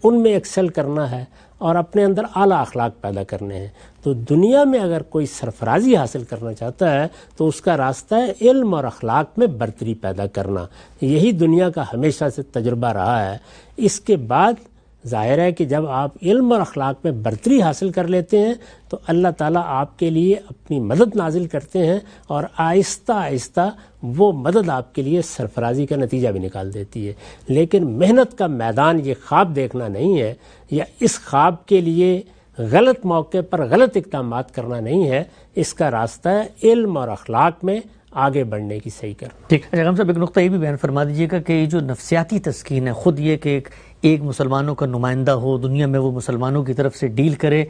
ان میں ایکسل کرنا ہے اور اپنے اندر اعلیٰ اخلاق پیدا کرنے ہیں. تو دنیا میں اگر کوئی سرفرازی حاصل کرنا چاہتا ہے تو اس کا راستہ ہے علم اور اخلاق میں برتری پیدا کرنا. یہی دنیا کا ہمیشہ سے تجربہ رہا ہے. اس کے بعد ظاہر ہے کہ جب آپ علم اور اخلاق میں برتری حاصل کر لیتے ہیں تو اللہ تعالیٰ آپ کے لیے اپنی مدد نازل کرتے ہیں، اور آہستہ آہستہ وہ مدد آپ کے لیے سرفرازی کا نتیجہ بھی نکال دیتی ہے. لیکن محنت کا میدان یہ خواب دیکھنا نہیں ہے، یا اس خواب کے لیے غلط موقع پر غلط اقدامات کرنا نہیں ہے. اس کا راستہ ہے علم اور اخلاق میں آگے بڑھنے کی صحیح کرنا. ٹھیک ہے صاحب، ایک نقطہ یہ بھی بیان فرما دیجیے گا کہ یہ جو نفسیاتی تسکین ہے، خود یہ کہ ایک مسلمانوں کا نمائندہ ہو دنیا میں، وہ مسلمانوں کی طرف سے ڈیل کرے.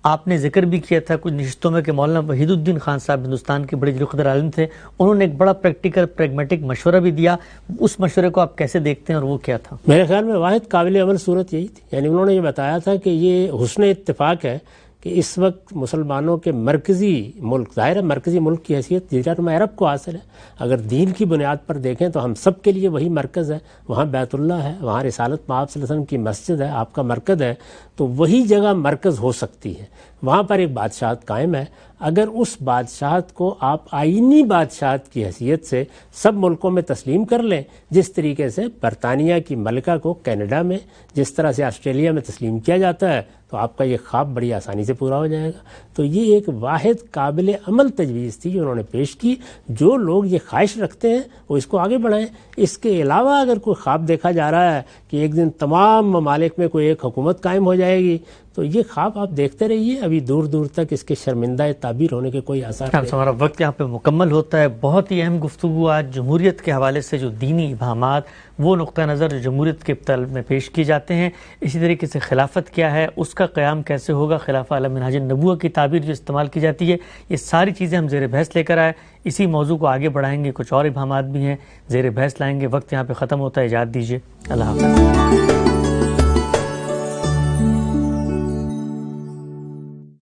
آپ نے ذکر بھی کیا تھا کچھ نشستوں میں کہ مولانا وحید الدین خان صاحب ہندوستان کے بڑے جلیل القدر عالم تھے، انہوں نے ایک بڑا پریکٹیکل پریگمیٹک مشورہ بھی دیا. اس مشورے کو آپ کیسے دیکھتے ہیں اور وہ کیا تھا؟ میرے خیال میں واحد قابل عمل صورت یہی تھی. یعنی انہوں نے یہ بتایا تھا کہ یہ حسن اتفاق ہے کہ اس وقت مسلمانوں کے مرکزی ملک، ظاہر ہے مرکزی ملک کی حیثیت جزیرۃ عرب کو حاصل ہے. اگر دین کی بنیاد پر دیکھیں تو ہم سب کے لیے وہی مرکز ہے. وہاں بیت اللہ ہے، وہاں رسالت مآب صلی اللہ علیہ وسلم کی مسجد ہے، آپ کا مرکز ہے. تو وہی جگہ مرکز ہو سکتی ہے. وہاں پر ایک بادشاہت قائم ہے. اگر اس بادشاہت کو آپ آئینی بادشاہت کی حیثیت سے سب ملکوں میں تسلیم کر لیں، جس طریقے سے برطانیہ کی ملکہ کو کینیڈا میں، جس طرح سے آسٹریلیا میں تسلیم کیا جاتا ہے، تو آپ کا یہ خواب بڑی آسانی سے پورا ہو جائے گا. تو یہ ایک واحد قابل عمل تجویز تھی جو انہوں نے پیش کی. جو لوگ یہ خواہش رکھتے ہیں وہ اس کو آگے بڑھائیں. اس کے علاوہ اگر کوئی خواب دیکھا جا رہا ہے کہ ایک دن تمام ممالک میں کوئی ایک حکومت قائم ہو جائے گی، تو یہ خواب آپ دیکھتے رہیے. ابھی دور دور تک اس کے شرمندہ تعبیر ہونے کے کوئی آثار نہیں. ہمارا وقت یہاں پہ مکمل ہوتا ہے. بہت ہی اہم گفتگو آج جمہوریت کے حوالے سے، جو دینی ابہامات، وہ نقطہ نظر جو جمہوریت کے ابطال میں پیش کیے جاتے ہیں. اسی طریقے سے خلافت کیا ہے، اس کا قیام کیسے ہوگا، خلافہ علی منہاج النبوہ کی تعبیر جو استعمال کی جاتی ہے، یہ ساری چیزیں ہم زیر بحث لے کر آئے. اسی موضوع کو آگے بڑھائیں گے. کچھ اور ابہامات بھی ہیں، زیر بحث لائیں گے. وقت یہاں پہ ختم ہوتا ہے. اجازت دیجیے. اللہ حافظ.